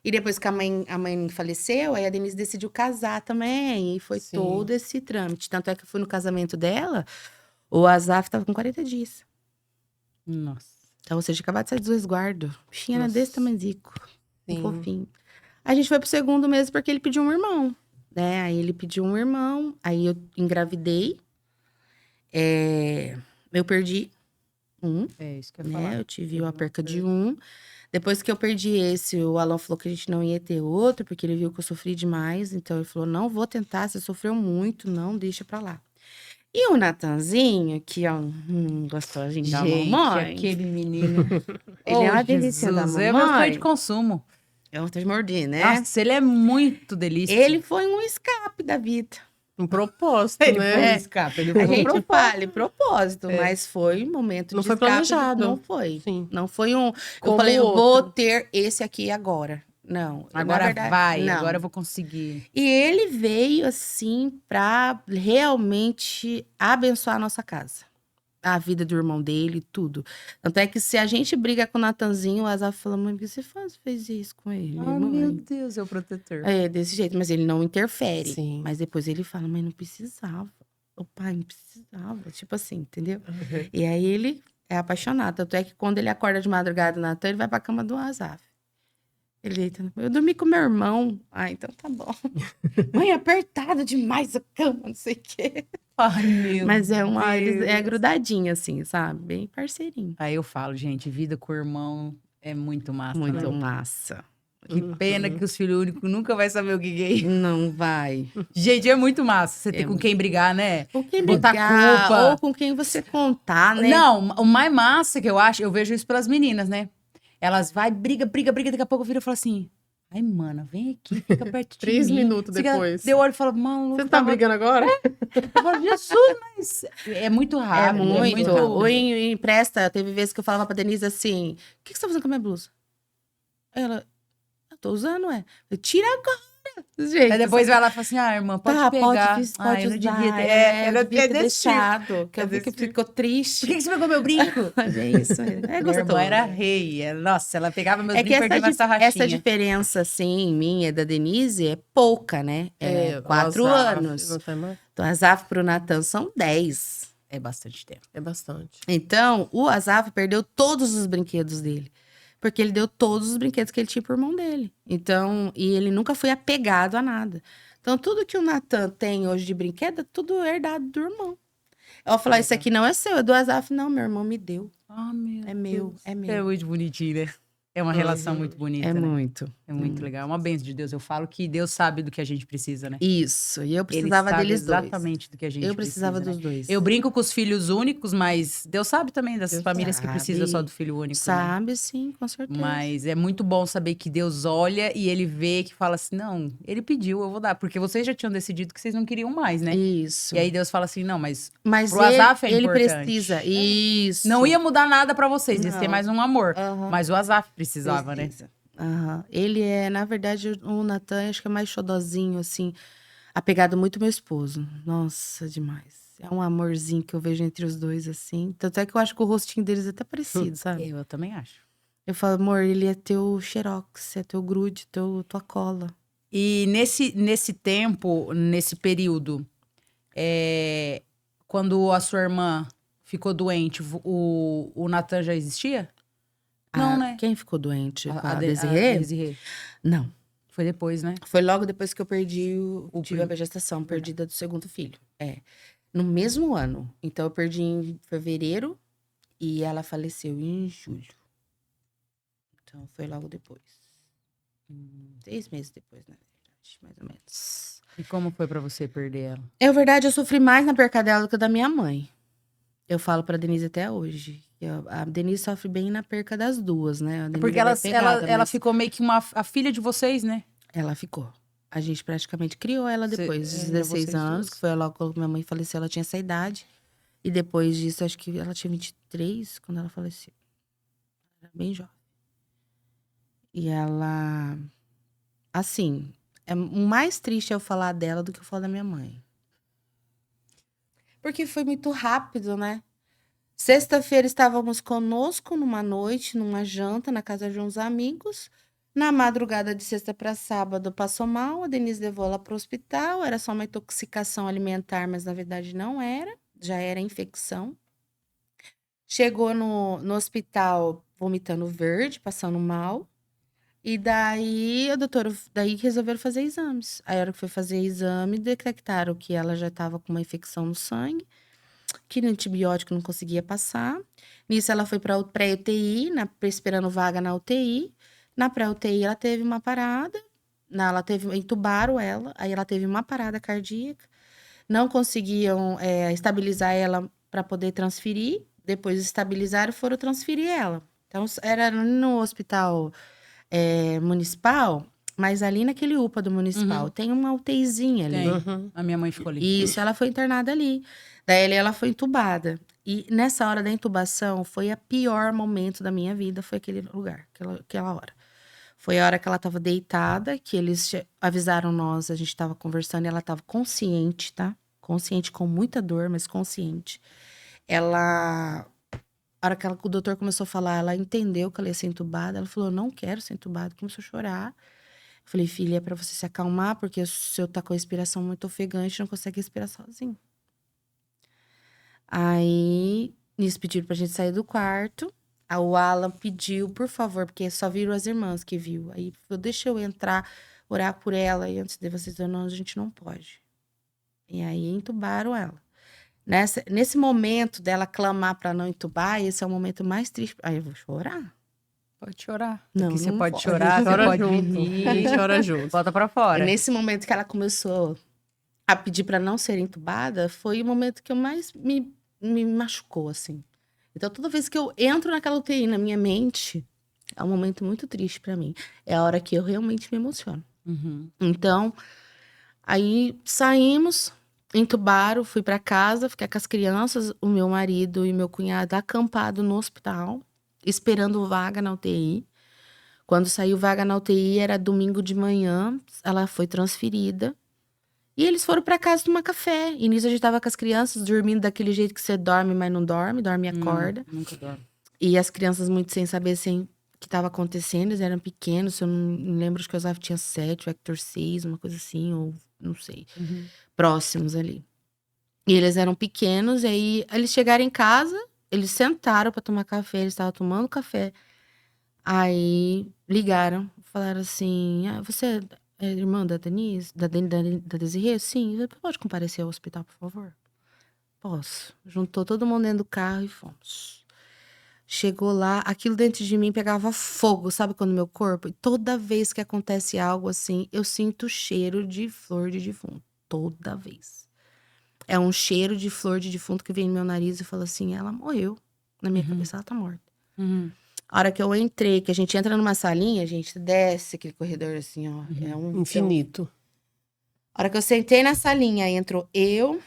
E depois que a mãe faleceu, aí a Denise decidiu casar também. E foi Sim. todo esse trâmite. Tanto é que eu fui no casamento dela, o Azaf tava com 40 dias. Nossa. Então, ou seja, acabado de sair do resguardo. O bichinho era Nossa. desse tamanzico. Um Sim. fofinho. A gente foi pro segundo mesmo porque ele pediu um irmão, né? Aí ele pediu um irmão, aí eu engravidei. Eu perdi um, É isso que eu ia né? falar. Eu tive a perca de um. Depois que eu perdi esse, o Alan falou que a gente não ia ter outro, porque ele viu que eu sofri demais. Então ele falou: não vou tentar, você sofreu muito, não, deixa pra lá. E o Natanzinho, que é um gostosinho da Gente, mamãe. aquele menino. Ele é Oh, uma delícia da Jesus, é meu sonho mamãe. de consumo. É um de morder, né? Nossa, ele é muito delícia. Ele foi um escape da vida. Um propósito, Ele né? foi um escape, ele A foi um gente propósito. fala em propósito, É. mas foi um momento Não de foi escape, planejado. Não foi. Sim. Não foi um... Eu Como falei, eu o vou outro. ter esse aqui agora. Não. na Agora verdade, vai, não. agora eu vou conseguir. E ele veio, assim, pra realmente abençoar a nossa casa. A vida do irmão dele, tudo. Tanto é que se a gente briga com o Natanzinho, o Azaf fala, mãe, por que você fez isso com ele, Ai, mãe? meu Deus, é o protetor. É, desse jeito, mas ele não interfere. Sim. Mas depois ele fala, mãe, não precisava. O pai não precisava. Tipo assim, entendeu? E aí ele é apaixonado. Tanto é que quando ele acorda de madrugada, o Natan, ele vai pra cama do Azaf. Ele deita no... Eu dormi com meu irmão. Ah, então tá bom. Mãe, apertada demais a cama, não sei o quê. Ai, meu Mas é Deus. grudadinho, assim, sabe? Bem parceirinho. Aí eu falo, gente, vida com o irmão é muito massa, Muito né? massa. Que pena que os filhos únicos nunca vai saber o que é isso. Não vai. Gente, é muito massa você ter É com quem brigar, né? Com quem Botar brigar, culpa. ou com quem você contar, né? Não, o mais massa que eu vejo isso pelas meninas, né? Elas vai, briga, daqui a pouco vira e fala assim: ai, mana, vem aqui, fica perto de 3 mim. minutos Fica- depois. Deu olho e fala, maluco. Você tá brigando agora? Eu falo, Jesus, mas é muito É rápido. muito. rápido. Ou em empresta, teve vezes que eu falava pra Denise assim: o que você tá fazendo com a minha blusa? Ela, eu tô usando, é. Eu, tira agora. Gente, Aí depois vai lá e fala assim: ah, irmã, pode tá, pegar. pode Ai, eu não usar. devia ter. Eu Era devia ter desse tipo. deixado. Que eu vi que desse ficou triste. Por que você pegou meu brinco? Mas é isso. É Minha gostoso. irmã era rei. Nossa, ela pegava meus É que brincos e perdia nessa essa rachinha. diferença, assim, minha e da Denise é pouca, né? É 4 o Azaf, anos. Não tem mais? Então, Azaf pro Natan são 10. É bastante tempo. É bastante. Então, o Azaf perdeu todos os brinquedos dele. Porque ele deu todos os brinquedos que ele tinha pro irmão dele. Então, e ele nunca foi apegado a nada. Então, tudo que o Natan tem hoje de brinquedo é tudo herdado do irmão. Eu vou falar, isso aqui não é seu, é do Azaf. Não, meu irmão me deu. Ah, meu É meu, Deus. é meu. É muito bonitinho, né? É uma relação muito bonita, É né? muito. É muito legal. É uma bênção de Deus. Eu falo que Deus sabe do que a gente precisa, né? Isso. E eu Ele precisava sabe deles dois. exatamente do que a gente Eu precisava precisa, dos né? dois. Eu brinco com os filhos únicos, mas Deus sabe também das Deus famílias que precisam sabe. só do filho único, né? Sabe, sim, com certeza. Mas é muito bom saber que Deus olha e ele vê que fala assim: não, ele pediu, eu vou dar. Porque vocês já tinham decidido que vocês não queriam mais, né? Isso. E aí Deus fala assim: não, mas Mas pro Azaf é ele importante. precisa. Isso. não ia mudar nada pra vocês, eles têm Não. mais um amor. Aham. Mas o Azaf precisava, né? Precisa. Aham. Ele é, na verdade, o Natan, acho que é mais xodozinho, assim, apegado muito ao meu esposo. Nossa, demais. É um amorzinho que eu vejo entre os dois, assim. Tanto é que eu acho que o rostinho deles é até parecido, sabe? Eu também acho. Eu falo, amor, ele é teu xerox, é teu grude, tua cola. E nesse tempo, nesse período, quando a sua irmã ficou doente, o Natan já existia? Não, Ah, né? Quem ficou doente? A A Desirê? Desirê. Não. Foi depois, né? Foi logo depois que eu perdi tive a primo. gestação, perdida do segundo filho. É. No mesmo ano. Então eu perdi em fevereiro e ela faleceu em julho. Então foi logo depois. 6 meses depois, na verdade, mais ou menos. E como foi pra você perder ela? É verdade, eu sofri mais na perca dela do que da minha mãe. Eu falo pra Denise até hoje. A Denise sofre bem na perca das duas, né? A Denise Porque é ela, bem pegada, ela mas ficou meio que a filha de vocês, né? ela ficou. A gente praticamente criou ela depois dos era 16 vocês anos, duas. que foi logo quando minha mãe faleceu, ela tinha essa idade. E depois disso, acho que ela tinha 23 quando ela faleceu. Era bem jovem. E ela... Assim, o mais triste é eu falar dela do que eu falar da minha mãe. Porque foi muito rápido, né? Sexta-feira estávamos conosco numa noite, numa janta, na casa de uns amigos. Na madrugada de sexta para sábado, passou mal, a Denise levou ela para o hospital, era só uma intoxicação alimentar, mas na verdade não era, já era infecção. Chegou no hospital vomitando verde, passando mal. E daí, daí resolveram fazer exames. Aí, a hora que foi fazer exame, detectaram que ela já estava com uma infecção no sangue, que no antibiótico não conseguia passar. Nisso, ela foi para pré-UTI, esperando vaga na UTI. Na pré-UTI, ela teve uma parada. Entubaram ela, aí ela teve uma parada cardíaca. Não conseguiam estabilizar ela para poder transferir. Depois estabilizaram e foram transferir ela. Então, era no hospital municipal, mas ali naquele UPA do municipal tem uma UTIzinha ali. Tem. A minha mãe ficou ali. Isso, ela foi internada ali. Daí ela foi entubada. E nessa hora da intubação foi o pior momento da minha vida, foi aquele lugar, aquela hora. Foi a hora que ela estava deitada, que eles avisaram nós, a gente estava conversando e ela estava consciente, tá? Consciente com muita dor, mas consciente. A hora que o doutor começou a falar, ela entendeu que ela ia ser entubada. Ela falou, não quero ser entubada. Começou a chorar. Eu falei, filha, é pra você se acalmar, porque o senhor tá com a respiração muito ofegante, não consegue respirar sozinho. Aí, nisso pediram pra gente sair do quarto. O Alan pediu, por favor, porque só viram as irmãs que viu. Aí, falou, deixa eu entrar, orar por ela. E antes de vocês, não, a gente não pode. E aí, entubaram ela. Nesse momento dela clamar pra não entubar, esse é o momento mais triste. Aí eu vou chorar. Pode chorar. Não, Porque você não pode pode. chorar, você Chora pode junto. rir. Chora junto. Bota pra fora. Nesse momento que ela começou a pedir pra não ser entubada, foi o momento que eu mais me machucou, assim. Então, toda vez que eu entro naquela UTI na minha mente, é um momento muito triste pra mim. É a hora que eu realmente me emociono. Uhum. Então, aí saímos, entubaram, fui pra casa, fiquei com as crianças, o meu marido e meu cunhado acampado no hospital, esperando vaga na UTI. Quando saiu vaga na UTI, era domingo de manhã, ela foi transferida. E eles foram pra casa tomar café. E nisso a gente tava com as crianças, dormindo daquele jeito que você dorme, mas não dorme, dorme e acorda. Nunca dorme. E as crianças muito sem saber o que estava acontecendo, eles eram pequenos, se eu não lembro, acho que o Osaf tinha 7, o Hector 6, uma coisa assim, ou não sei, próximos ali. E eles eram pequenos, e aí eles chegaram em casa, eles sentaram pra tomar café, eles estavam tomando café. Aí ligaram, falaram assim: você é irmã da Denise, da Desirê? Sim, você pode comparecer ao hospital, por favor? Posso. Juntou todo mundo dentro do carro e fomos. Chegou lá, aquilo dentro de mim pegava fogo, sabe quando meu corpo? E toda vez que acontece algo assim, eu sinto cheiro de flor de defunto. Toda vez. É um cheiro de flor de defunto que vem no meu nariz e fala assim: ela morreu. Na minha cabeça, ela tá morta. A hora que eu entrei, que a gente entra numa salinha, a gente desce aquele corredor assim, ó. É um Infinito. A hora que eu sentei na salinha, aí entrou eu,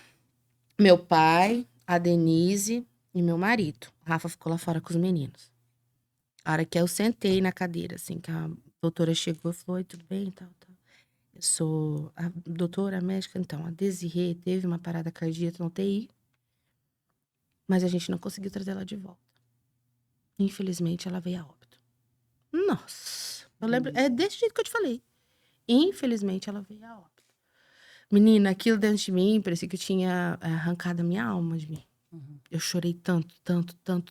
meu pai, a Denise e meu marido. O Rafa ficou lá fora com os meninos. A hora que eu sentei na cadeira, assim, que a doutora chegou e falou: oi, tudo bem? Tal. Eu sou a doutora, a médica. Então, a Desirê teve uma parada cardíaca na UTI, mas a gente não conseguiu trazer ela de volta. Infelizmente, ela veio a óbito. Nossa, eu lembro, é desse jeito que eu te falei. Infelizmente, ela veio a óbito. Menina, aquilo dentro de mim, parecia que eu tinha arrancado a minha alma de mim. Eu chorei tanto.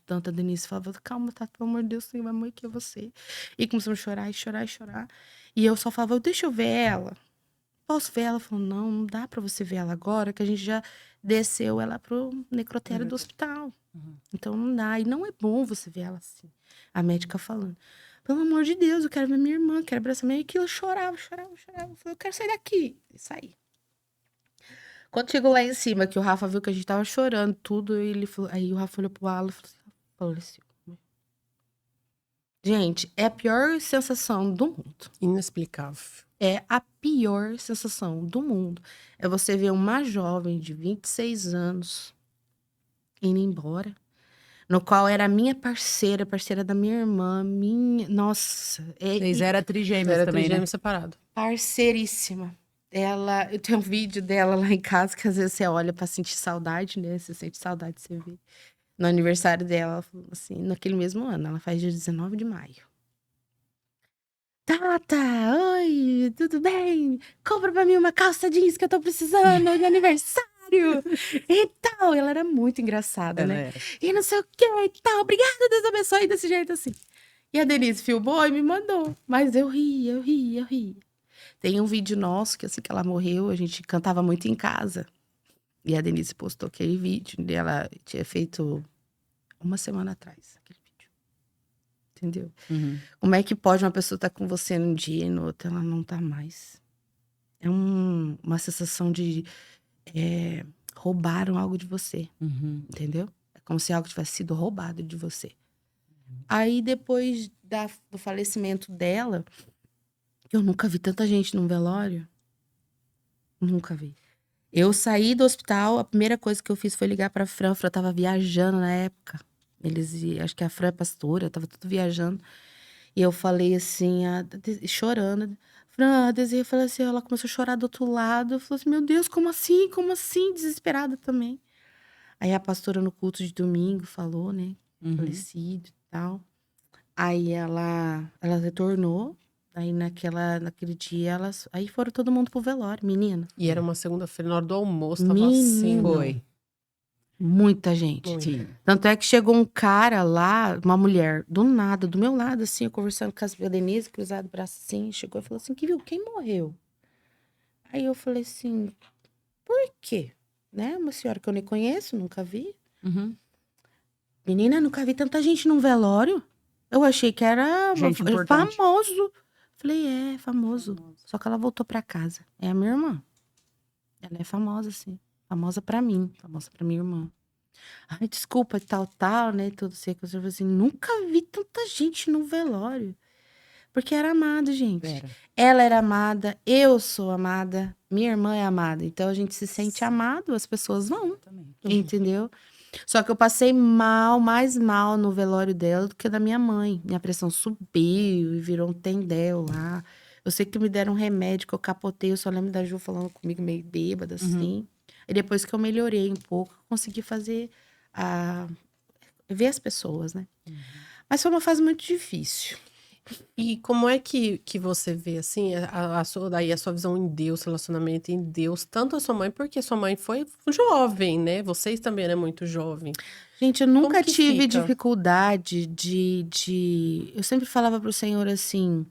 A Denise falava: calma, tá, pelo amor de Deus, você vai morrer que é você. E começamos a chorar. E eu só falava: deixa eu ver ela. Posso ver ela? Ela falou: não dá pra você ver ela agora, que a gente já desceu ela pro necrotério do hospital. Então não dá. E não é bom você ver ela assim. A médica falando: pelo amor de Deus, eu quero ver minha irmã, quero abraçar minha irmã. E eu chorava. Eu falei: eu quero sair daqui. E saí. Quando chegou lá em cima, que o Rafa viu que a gente tava chorando, tudo, ele falou, aí o Rafa olhou pro Alan e falou assim: gente, é a pior sensação do mundo. Inexplicável. É a pior sensação do mundo. É você ver uma jovem de 26 anos indo embora, no qual era a minha parceira da minha irmã, nossa. Vocês eram trigêmeos Era também, trigêmeo né? separado. Parceiríssima. Eu tenho um vídeo dela lá em casa, que às vezes você olha pra sentir saudade, né? Você sente saudade, você vê. No aniversário dela, ela falou assim, naquele mesmo ano, ela faz dia 19 de maio. Tata, oi, tudo bem? Compra pra mim uma calça jeans que eu tô precisando, é de aniversário. E tal, ela era muito engraçada, Ela né? era. E não sei o que e tal, obrigada, Deus abençoe, desse jeito assim. E a Denise filmou e me mandou, mas eu ri. Tem um vídeo nosso que assim que ela morreu, a gente cantava muito em casa. E a Denise postou aquele vídeo, e ela tinha feito uma semana atrás, aquele vídeo. Entendeu? Uhum. Como é que pode uma pessoa estar com você num dia e no outro ela não tá mais? É uma sensação de roubaram algo de você, Uhum. entendeu? É como se algo tivesse sido roubado de você. Aí depois do falecimento dela, eu nunca vi tanta gente num velório. Nunca vi. Eu saí do hospital, a primeira coisa que eu fiz foi ligar pra Fran. A Fran tava viajando na época. Acho que a Fran é pastora, tava tudo viajando. E eu falei assim, chorando. Fran, a Desirê falou assim, ela começou a chorar do outro lado. Eu falei assim, meu Deus, como assim? Como assim? Desesperada também. Aí a pastora no culto de domingo falou, né? Uhum. Falecido e tal. Aí ela retornou. Aí naquele dia, aí foram todo mundo pro velório, menina. E era uma segunda-feira, na hora do almoço, tava assim. Menino. Foi. Muita gente. Muito. Sim. Tanto é que chegou um cara lá, uma mulher, do nada, do meu lado, assim, eu conversando com a Denise, cruzado o braço assim, chegou e falou assim, que viu, quem morreu? Aí eu falei assim, por quê? Né? Uma senhora que eu nem conheço, nunca vi. Uhum. Menina, nunca vi tanta gente num velório. Eu achei que era Gente importante. famoso. Falei, famoso. Só que ela voltou pra casa. É a minha irmã. Ela é famosa, assim. Famosa pra mim, famosa pra minha irmã. Ai, desculpa, tal, né? Tudo sei que eu falei assim, nunca vi tanta gente no velório. Porque era amado, gente. Era. Ela era amada, eu sou amada, minha irmã é amada. Então a gente se sente amado, as pessoas vão, Exatamente. entendeu? Só que eu passei mais mal no velório dela do que da minha mãe. Minha pressão subiu e virou um tendel lá. Eu sei que me deram um remédio que eu capotei, eu só lembro da Ju falando comigo meio bêbada, assim. E depois que eu melhorei um pouco, eu consegui fazer ver as pessoas, né? Mas foi uma fase muito difícil. E como é que você vê, assim, a sua visão em Deus, relacionamento em Deus, tanto a sua mãe, porque sua mãe foi jovem, né? Vocês também eram muito jovem. Gente, eu nunca que tive fica? dificuldade Eu sempre falava pro Senhor assim,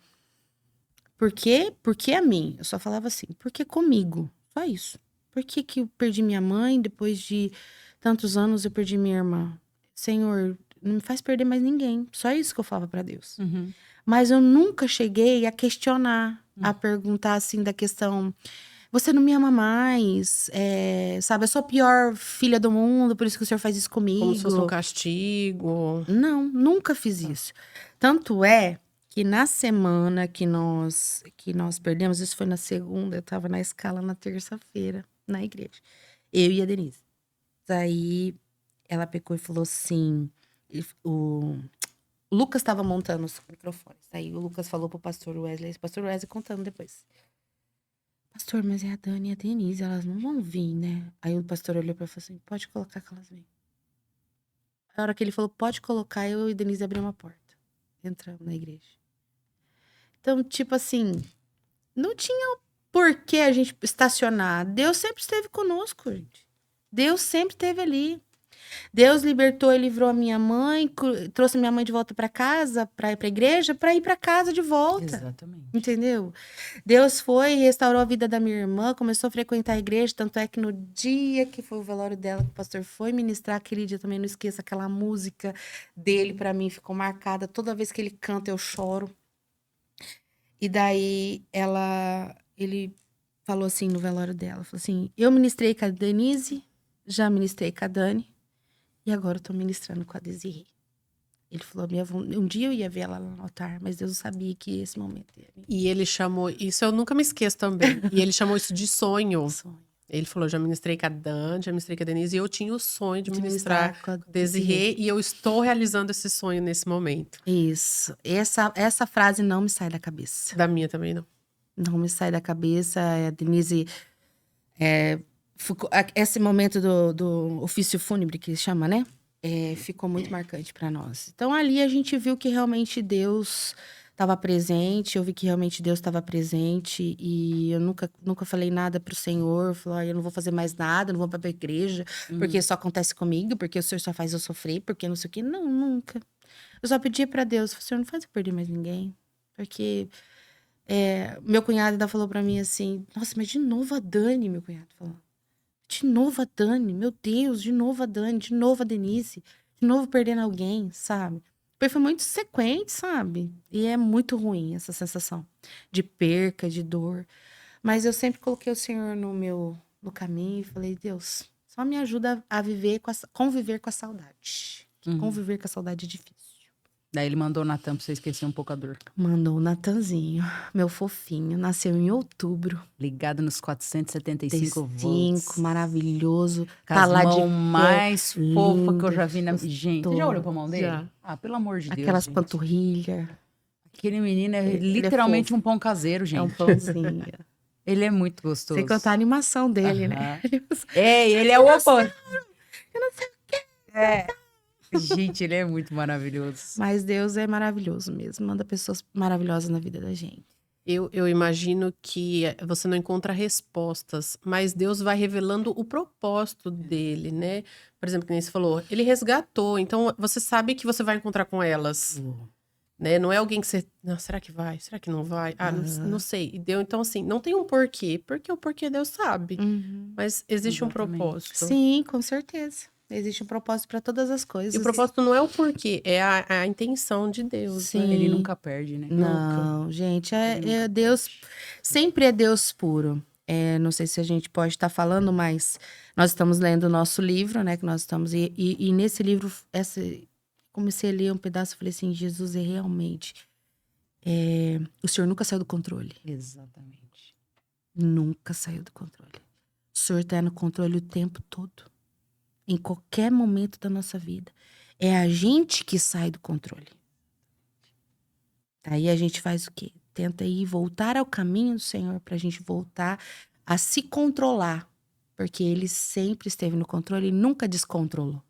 por quê? Por que a mim? Eu só falava assim, por que comigo? Só isso. Por que que eu perdi minha mãe, depois de tantos anos eu perdi minha irmã? Senhor, não me faz perder mais ninguém. Só isso que eu falava pra Deus. Uhum. Mas eu nunca cheguei a questionar, a perguntar assim da questão, você não me ama mais, sabe? Eu sou a pior filha do mundo, por isso que o senhor faz isso comigo. Como se fosse um castigo. Não, nunca fiz isso. Tanto é que na semana que nós perdemos, isso foi na segunda, eu tava na escala na terça-feira, na igreja. Eu e a Denise. Daí ela pegou e falou assim: o Lucas estava montando os microfones. Aí o Lucas falou pro pastor Wesley, o pastor Wesley contando depois. Pastor, mas é a Dani e a Denise, elas não vão vir, né? Aí o pastor olhou pra ele e falou assim: pode colocar que elas vêm. Na hora que ele falou, pode colocar, eu e a Denise abrimos uma porta. Entramos na igreja. Então, tipo assim, não tinha por que a gente estacionar. Deus sempre esteve conosco, gente. Deus sempre esteve ali. Deus libertou e livrou a minha mãe, trouxe minha mãe de volta para casa, para ir para igreja, para ir para casa de volta. Exatamente. Entendeu? Deus foi e restaurou a vida da minha irmã, começou a frequentar a igreja, tanto é que no dia que foi o velório dela, que o pastor foi ministrar, aquele dia também não esqueça, aquela música dele para mim ficou marcada. Toda vez que ele canta eu choro. E daí ele falou assim no velório dela, falou assim: "Eu ministrei com a Denise, já ministrei com a Dani, e agora eu tô ministrando com a Desirê." Ele falou: um dia eu ia ver ela lá no altar, mas Deus sabia que esse momento ia vir. E ele chamou, isso eu nunca me esqueço também. E ele chamou isso de sonho. Ele falou: já ministrei com a Dani, já ministrei com a Denise, e eu tinha o sonho de ministrar com a com a Desirê, e eu estou realizando esse sonho nesse momento. Isso. Essa frase não me sai da cabeça. Da minha também, não. Não me sai da cabeça. A Denise. Esse momento do ofício fúnebre, que chama, né? Ficou muito marcante para nós. Então ali a gente viu que realmente Deus estava presente, eu vi que realmente Deus estava presente e eu nunca falei nada pro Senhor, falei, eu não vou fazer mais nada, não vou pra igreja, porque isso só acontece comigo, porque o Senhor só faz eu sofrer, porque não sei o quê. Não, nunca. Eu só pedi pra Deus, falei, Senhor, não faz eu perder mais ninguém, porque meu cunhado ainda falou pra mim assim, nossa, mas de novo a Dani, meu cunhado falou. De novo a Dani, meu Deus, de novo a Dani, de novo a Denise, de novo perdendo alguém, sabe? Porque foi muito sequente, sabe? E é muito ruim essa sensação de perca, de dor. Mas eu sempre coloquei o Senhor no caminho e falei, Deus, só me ajuda a conviver com a saudade. Que conviver com a saudade é difícil. Daí ele mandou o Natan pra você esquecer um pouco a dor. Mandou o Natanzinho, meu fofinho, nasceu em outubro. Ligado nos 475 volts. Maravilhoso. Com Tá as lá mãos de mais pé, fofas que eu lindo, já vi na... Gente, você já olhou pra mão dele? Já. Ah, pelo amor de Deus, aquelas gente. panturrilhas. Aquele menino é Ele é literalmente fofo. um pão caseiro, gente. É um pãozinho. Ele é muito gostoso. Sem contar a animação dele, né? Aham. Ele é o oposto. É. Gente, ele é muito maravilhoso. Mas Deus é maravilhoso mesmo. Manda pessoas maravilhosas na vida da gente. Eu imagino que você não encontra respostas, mas Deus vai revelando o propósito dele, né? Por exemplo, que nem você falou, ele resgatou, então você sabe que você vai encontrar com elas, né? Não é alguém que você, não, será que vai? Será que não vai? Ah, não sei. E deu, então assim, não tem um porquê, porque o porquê Deus sabe, mas existe Exatamente. um propósito. Sim, com certeza. Existe um propósito para todas as coisas. E o propósito não é o porquê, é a intenção de Deus, Sim. né? Ele nunca perde, né? Não, gente, Ele nunca Deus, sempre é Deus puro. Não sei se a gente pode estar falando, mas nós estamos lendo o nosso livro, né? Que nós estamos. E nesse livro, comecei a ler um pedaço e falei assim: Jesus é realmente. O Senhor nunca saiu do controle. Exatamente. Nunca saiu do controle. O Senhor está no controle o tempo todo. Em qualquer momento da nossa vida. É a gente que sai do controle. Aí a gente faz o quê? Tenta ir voltar ao caminho do Senhor pra gente voltar a se controlar. Porque ele sempre esteve no controle e nunca descontrolou.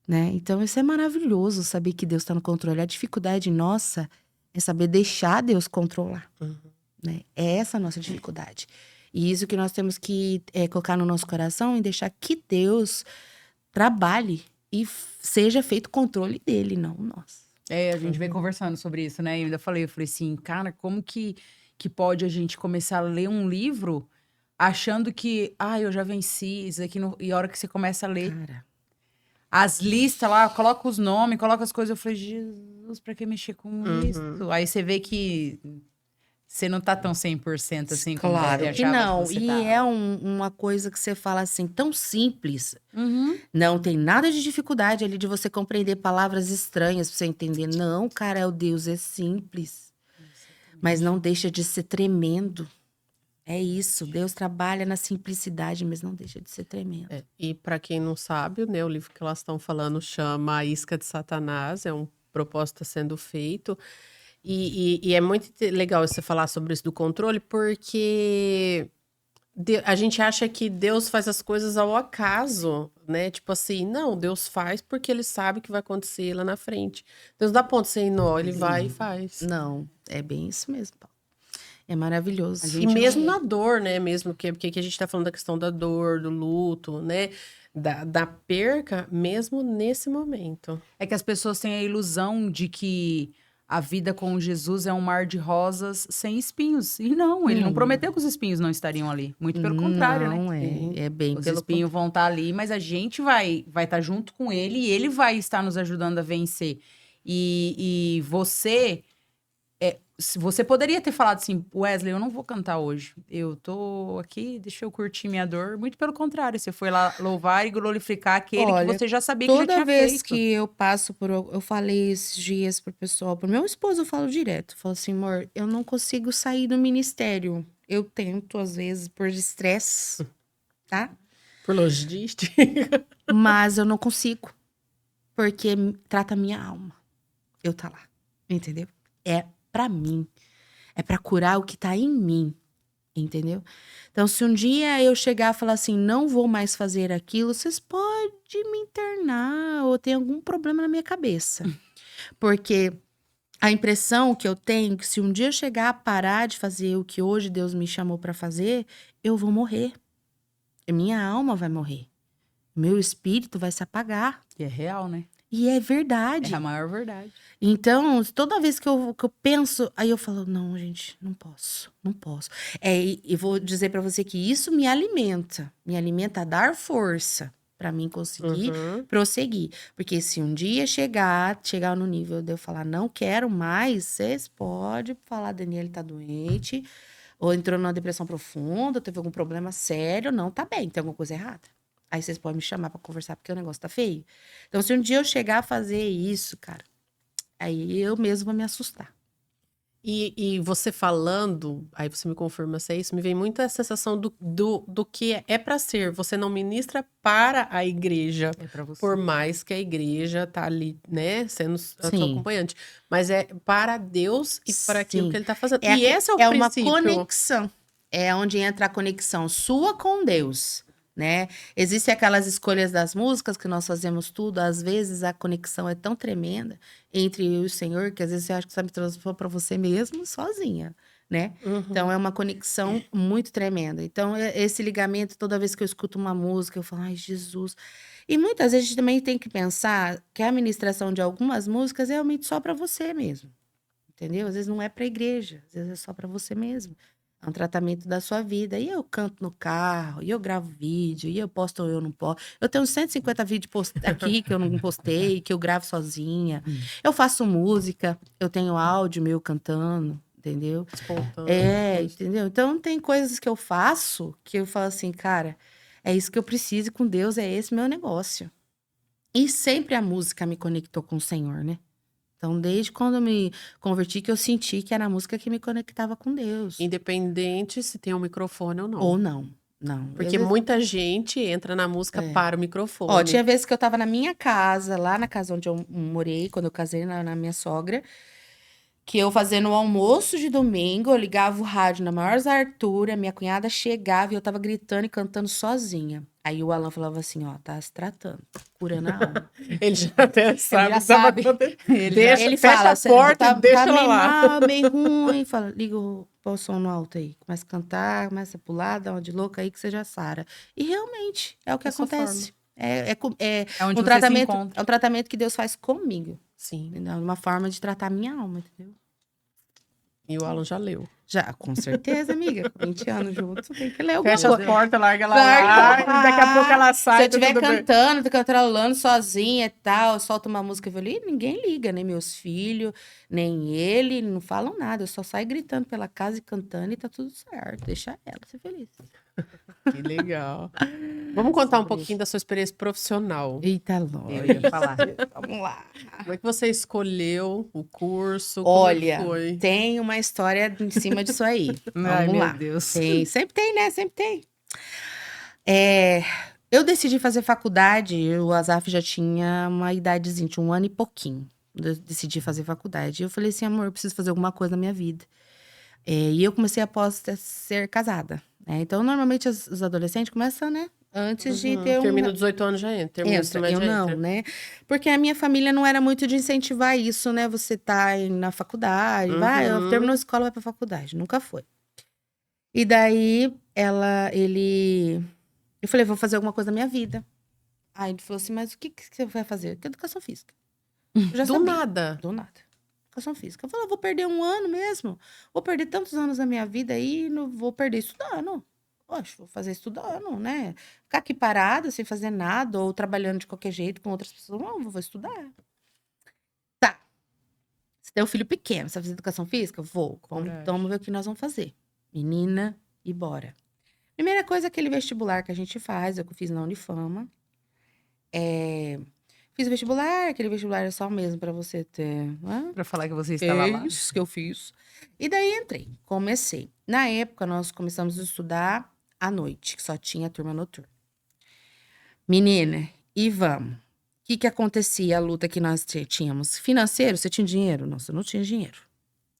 Né? Então isso é maravilhoso, saber que Deus está no controle. A dificuldade nossa é saber deixar Deus controlar. Né? É essa a nossa dificuldade. E isso que nós temos que colocar no nosso coração e deixar que Deus trabalhe e seja feito o controle dele, não nós. A gente veio conversando sobre isso, né? E eu ainda falei assim, cara, como que pode a gente começar a ler um livro achando que, eu já venci isso aqui, e a hora que você começa a ler Cara, as listas lá, coloca os nomes, coloca as coisas, eu falei, Jesus, pra que mexer com isso? Aí você vê que você não tá tão 100% assim como claro você que achava não. que você E tava. é uma coisa que você fala assim, tão simples. Uhum. Não tem nada de dificuldade ali de você compreender palavras estranhas pra você entender. Não, cara, o Deus é simples. Mas não deixa de ser tremendo. É isso, Deus trabalha na simplicidade, mas não deixa de ser tremendo. E para quem não sabe, né, o livro que elas estão falando chama A Isca de Satanás, é um propósito sendo feito. E é muito legal você falar sobre isso do controle, porque a gente acha que Deus faz as coisas ao acaso, né? Tipo assim, não, Deus faz porque ele sabe que vai acontecer lá na frente. Deus dá ponto sem nó, ele vai e faz. Não, é bem isso mesmo, Paulo. É maravilhoso. E mesmo na dor, né? Mesmo porque a gente tá falando da questão da dor, do luto, né? Da perca, mesmo nesse momento. É que as pessoas têm a ilusão de que a vida com Jesus é um mar de rosas sem espinhos. E não, ele não prometeu que os espinhos não estariam ali. Muito pelo contrário, né? Não, é bem Os pelo espinhos vão estar ali, mas a gente vai estar junto com ele e ele vai estar nos ajudando a vencer. E você... Você poderia ter falado assim, Wesley, eu não vou cantar hoje. Eu tô aqui, deixa eu curtir minha dor. Muito pelo contrário, você foi lá louvar e glorificar aquele que você já sabia que já tinha Toda vez feito. que eu passo por... Eu falei esses dias pro pessoal, pro meu esposo eu falo direto. Eu falo assim, amor, eu não consigo sair do ministério. Eu tento, às vezes, por estresse, tá? Por logística. Mas eu não consigo. Porque trata a minha alma. Eu tá lá, entendeu? É pra mim. É pra curar o que tá em mim. Entendeu? Então, se um dia eu chegar e falar assim, não vou mais fazer aquilo, vocês podem me internar ou tem algum problema na minha cabeça. Porque a impressão que eu tenho é que se um dia eu chegar a parar de fazer o que hoje Deus me chamou para fazer, eu vou morrer. E minha alma vai morrer. Meu espírito vai se apagar. E é real, né? E é verdade. É a maior verdade. Então, toda vez que eu penso, aí eu falo, não, gente, não posso, não posso. E vou dizer pra você que isso me alimenta a dar força pra mim conseguir prosseguir. Porque se um dia chegar no nível de eu falar, não quero mais, vocês podem falar, Daniele tá doente, ou entrou numa depressão profunda, teve algum problema sério, não tá bem, tem alguma coisa errada. Aí vocês podem me chamar pra conversar, porque o negócio tá feio. Então, se um dia eu chegar a fazer isso, cara, aí eu mesmo vou me assustar. E você falando, aí você me confirma se é isso, me vem muito a sensação do que é para ser. Você não ministra para a igreja, É pra você. por mais que a igreja tá ali, né, sendo a sua Sim. acompanhante. Mas é para Deus e para aquilo Sim. que ele tá fazendo. É, E esse é o é uma princípio. conexão. É onde entra a conexão sua com Deus, né? Existem aquelas escolhas das músicas que nós fazemos tudo. Às vezes a conexão é tão tremenda entre eu e o Senhor que às vezes você acha que você me transforma para você mesmo sozinha, né? Então é uma conexão muito tremenda. Então esse ligamento, toda vez que eu escuto uma música, eu falo, ai, Jesus. E muitas vezes a gente também tem que pensar que a ministração de algumas músicas é realmente só para você mesmo. Entendeu? Às vezes não é para a igreja, às vezes é só para você mesmo. É um tratamento da sua vida. E eu canto no carro, e eu gravo vídeo, e eu posto ou eu não posto. Eu tenho 150 vídeos aqui que eu não postei, que eu gravo sozinha. Eu faço música, eu tenho áudio meu cantando, entendeu? Espontâneo. Entendeu? Então tem coisas que eu faço que eu falo assim, cara, é isso que eu preciso e com Deus é esse meu negócio. E sempre a música me conectou com o Senhor, né? Então, desde quando eu me converti, que eu senti que era a música que me conectava com Deus. Independente se tem um microfone ou não. Ou não, não. Porque muita gente entra na música para o microfone. Ó, tinha vezes que eu tava na minha casa, lá na casa onde eu morei, quando eu casei na minha sogra, que eu fazendo o almoço de domingo, eu ligava o rádio na maior altura, minha cunhada chegava e eu tava gritando e cantando sozinha. Aí o Alan falava assim, ó, tá se tratando, curando a alma. Ele já até sabe. já sabe. Ele fecha fala, a porta tá, e deixa tá ela meio lá. mal, meio ruim. Fala, liga o som no alto aí. Começa a cantar, começa a pular, dá uma de louca aí que você já sara. E realmente, é o que Dessa acontece. É onde um você se tratamento, encontra. é um tratamento que Deus faz comigo. Sim. Entendeu? Uma forma de tratar a minha alma, entendeu? E o Alan já leu. Já, com certeza, amiga. Com 20 anos juntos, tem que ler o Fecha bagulho. a porta, larga ela Larga lá. E daqui a pouco ela sai. Se eu tá estiver tudo bem. cantando, tô cantarolando sozinha e tal, solto uma música e ali, ninguém liga, nem meus filhos, nem ele, não falam nada. Eu só saio gritando pela casa e cantando e tá tudo certo. Deixa ela ser feliz. Que legal. Vamos contar um pouquinho da sua experiência profissional. Eita, Eu lógico. ia falar. Vamos lá. Como é que você escolheu o curso? Olha, Como foi? tem uma história em cima disso aí. Ai, Vamos meu lá. Deus. Tem, sempre tem, né? Sempre tem. Eu decidi fazer faculdade, o Azaf já tinha uma idadezinha, tinha 1 ano e pouquinho. Eu decidi fazer faculdade. Eu falei assim, amor, eu preciso fazer alguma coisa na minha vida. E eu comecei após ser casada. Né? Então, normalmente, os adolescentes começam, né? Antes de ter um... Termina 18 anos já entra. Termina o Entra, ensino eu médio já não, entra. né? Porque a minha família não era muito de incentivar isso, né? Você tá na faculdade, vai, terminou a escola, vai pra faculdade. Nunca foi. E daí, eu falei, vou fazer alguma coisa na minha vida. Aí ele falou assim, mas o que você vai fazer? Que educação física. Eu já Do sabia. nada. Do nada. Educação física. Eu falei, vou perder 1 ano mesmo. Vou perder tantos anos da minha vida aí, não vou perder estudando. Poxa, vou fazer estudando, né? Ficar aqui parada, sem fazer nada, ou trabalhando de qualquer jeito com outras pessoas. Não, vou estudar. Tá. Você tem um filho pequeno, você vai fazer educação física? Vou. Coragem. Então, vamos ver o que nós vamos fazer. Menina, e bora. Primeira coisa, aquele vestibular que a gente faz, eu fiz na Unifama. Fiz o vestibular, aquele vestibular é só mesmo pra você ter... Pra falar que você estava lá. Isso que eu fiz. E daí entrei, comecei. Na época, nós começamos a estudar à noite, que só tinha turma noturna. Menina, e vamos. O que acontecia, a luta que nós tínhamos? Financeiro, você tinha dinheiro? Não, você não tinha dinheiro.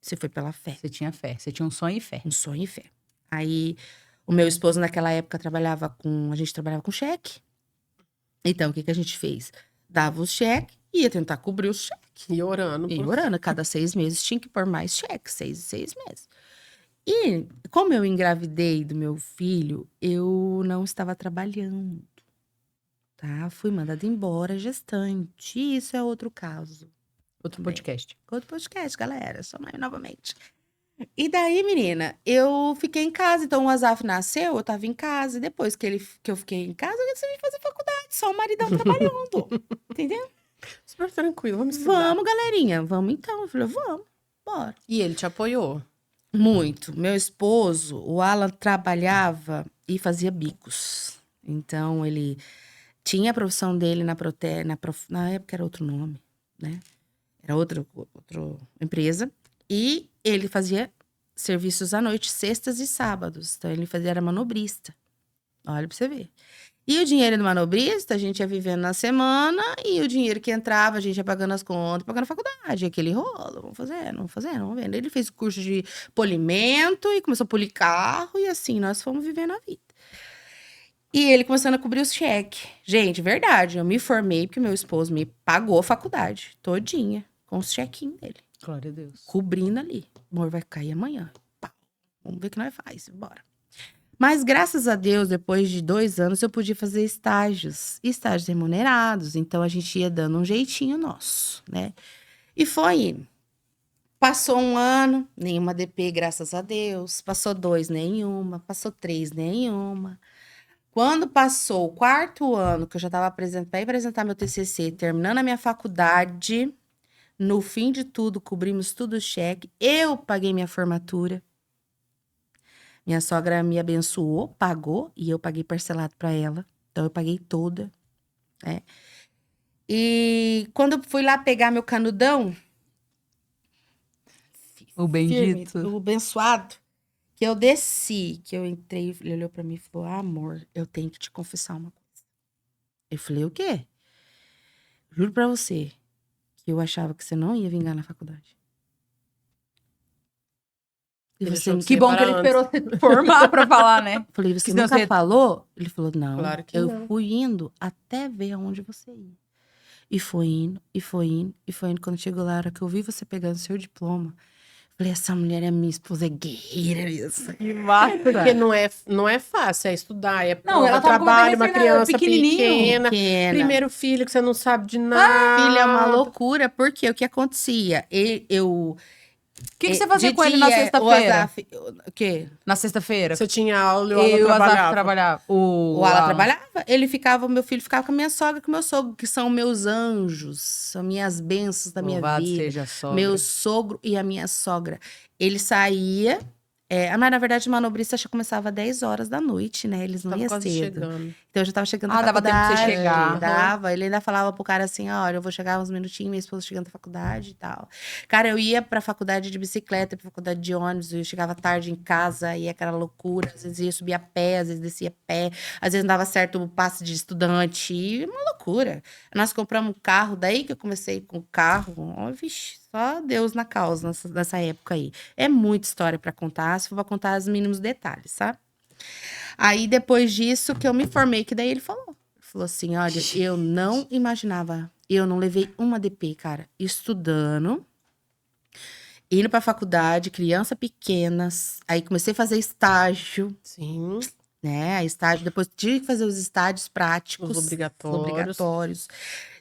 Você foi pela fé. Você tinha fé, você tinha um sonho e fé. Um sonho e fé. Aí, o meu esposo naquela época a gente trabalhava com cheque. Então, o que a gente fez? Dava o cheque, ia tentar cobrir os cheques. E orando. E orando, cada 6 meses tinha que pôr mais cheques, 6 meses. E como eu engravidei do meu filho, eu não estava trabalhando, tá? Fui mandada embora gestante. Isso é outro caso. Outro Bem. podcast. Outro podcast, galera. Sou mãe novamente. E daí, menina, eu fiquei em casa. Então, o Azaf nasceu, eu tava em casa. E depois que eu fiquei em casa, eu decidi fazer faculdade. Só o maridão trabalhando. Entendeu? Super tranquilo, vamos estudar. Vamos, galerinha. Vamos então. Eu falei, vamos. Bora. E ele te apoiou? Muito. Meu esposo, o Alan, trabalhava e fazia bicos. Então, ele tinha a profissão dele na época era outro nome, né? Era outra empresa. E ele fazia serviços à noite, sextas e sábados. Então, era manobrista. Olha pra você ver. E o dinheiro do manobrista, a gente ia vivendo na semana. E o dinheiro que entrava, a gente ia pagando as contas, pagando a faculdade. Aquele rolo, vamos vendo. Ele fez curso de polimento e começou a polir carro. E assim, nós fomos vivendo a vida. E ele começando a cobrir os cheques. Gente, verdade, eu me formei porque meu esposo me pagou a faculdade todinha, com os chequinhos dele. Glória a Deus. Cobrindo ali. Amor, vai cair amanhã. Pá. Vamos ver o que nós faz. Bora. Mas, graças a Deus, depois de 2 anos, eu podia fazer estágios remunerados. Então, a gente ia dando um jeitinho nosso, né? E foi indo. Passou 1 ano, nenhuma DP, graças a Deus. Passou 2, nenhuma. Passou 3, nenhuma. Quando passou o 4º ano, que eu já estava para apresentar meu TCC, terminando a minha faculdade, no fim de tudo, cobrimos tudo o cheque. Eu paguei minha formatura. Minha sogra me abençoou, pagou, e eu paguei parcelado para ela. Então, eu paguei toda, né? E quando eu fui lá pegar meu canudão... O bendito. Firme, o abençoado. Que eu desci, que eu entrei, ele olhou para mim e falou, amor, eu tenho que te confessar uma coisa. Eu falei, o quê? Juro para você que eu achava que você não ia vingar na faculdade. E Ele você achou Que bom que ele esperou se formar pra falar, né? Eu falei, você senão nunca você- falou? Ele falou, não. Claro que eu não. fui indo até ver aonde você ia. E foi indo, e foi indo, e foi indo. Quando chegou lá, a hora que eu vi você pegando seu diploma, falei, essa mulher é minha esposa, é guerreira isso. Que massa. Porque não é fácil, é estudar, é prova, ela tava com o trabalho, bebê uma criança pequenininho. pequena, Pequena. primeiro filho que você não sabe de nada. Filha, é uma loucura, porque o que acontecia? O que você fazia de com ele na dia, sexta-feira? O quê? Na sexta-feira? Você tinha aula e o Eu e o Alan Azaf trabalhava. trabalhava. O Alan trabalhava, o meu filho ficava com a minha sogra e com o meu sogro, que são meus anjos, são minhas bênçãos da minha Louvado vida. seja a sogra. Meu sogro e a minha sogra. Ele saía, mas na verdade o manobrista já começava às 10 horas da noite, né? Eles não Tava iam quase cedo. chegando. Então eu já tava chegando Ah, da dava tempo de você faculdade. chegar. Dava. Ele ainda falava pro cara assim, olha, eu vou chegar uns minutinhos, minha esposa chegando da faculdade e tal. Cara, eu ia pra faculdade de bicicleta, pra faculdade de ônibus, eu chegava tarde em casa, ia aquela loucura. Às vezes ia subir a pé, às vezes descia a pé. Às vezes não dava certo o passe de estudante. E uma loucura. Nós compramos um carro, daí que eu comecei com o carro. Oh, vixe, só Deus na causa nessa época aí. É muita história pra contar, se for pra contar os mínimos detalhes, sabe? Aí, depois disso, que eu me formei, que daí ele falou. Ele falou assim, olha, eu não imaginava, eu não levei uma DP, cara, estudando, indo pra faculdade, criança pequenas, aí comecei a fazer estágio, Sim, né, estágio, depois tive que fazer os estágios práticos. os obrigatórios.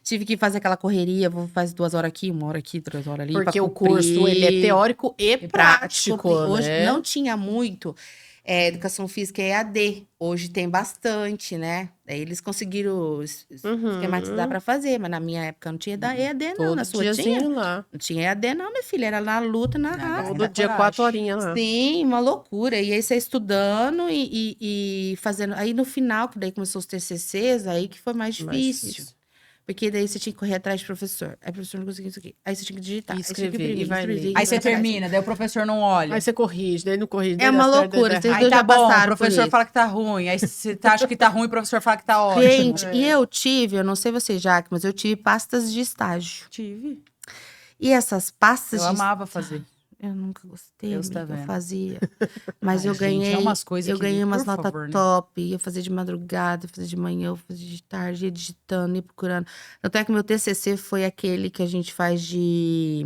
Tive que fazer aquela correria, vou fazer 2 horas aqui, 1 hora aqui, 3 horas ali. Porque pra o curso, cumprir. ele é teórico e prático, Hoje né? não tinha muito educação física EAD. Hoje tem bastante, né? Aí eles conseguiram esquematizar para fazer, mas na minha época não tinha EAD, não. Todo Na sua diazinho tinha? lá. Não tinha EAD, não, minha filha. Era na luta, na raça. Todo dia, 4 horinhas lá. Sim, uma loucura. E aí você estudando e fazendo. Aí no final, que daí começou os TCCs, aí que foi mais difícil. Porque daí você tinha que correr atrás de professor. Aí o professor não conseguia isso aqui. Aí você tinha que digitar. E aí você tinha que escrever, imprimir, e vai imprimir, ler. Aí você vai atrás. termina, daí o professor não olha. Aí você corrige, daí não corrige. daí É uma dá certo, daí loucura, dá vocês errado. Aí dois tá já bom, passaram o por professor isso. fala que tá ruim. Aí você acha que tá ruim, o professor fala que tá ótimo. Gente, e eu não sei você, Jaque, mas eu tive pastas de estágio. Tive. E essas pastas Eu de amava fazer. Eu nunca gostei, Deus tá amiga, eu vendo. fazia. Mas Ai, eu gente, é ganhei, umas coisas eu que, ganhei umas por notas favor, né? top. Ia fazer de madrugada, ia fazer de manhã, eu fazia de tarde, ia digitando, ia procurando. Tanto é que meu TCC foi aquele que a gente faz de...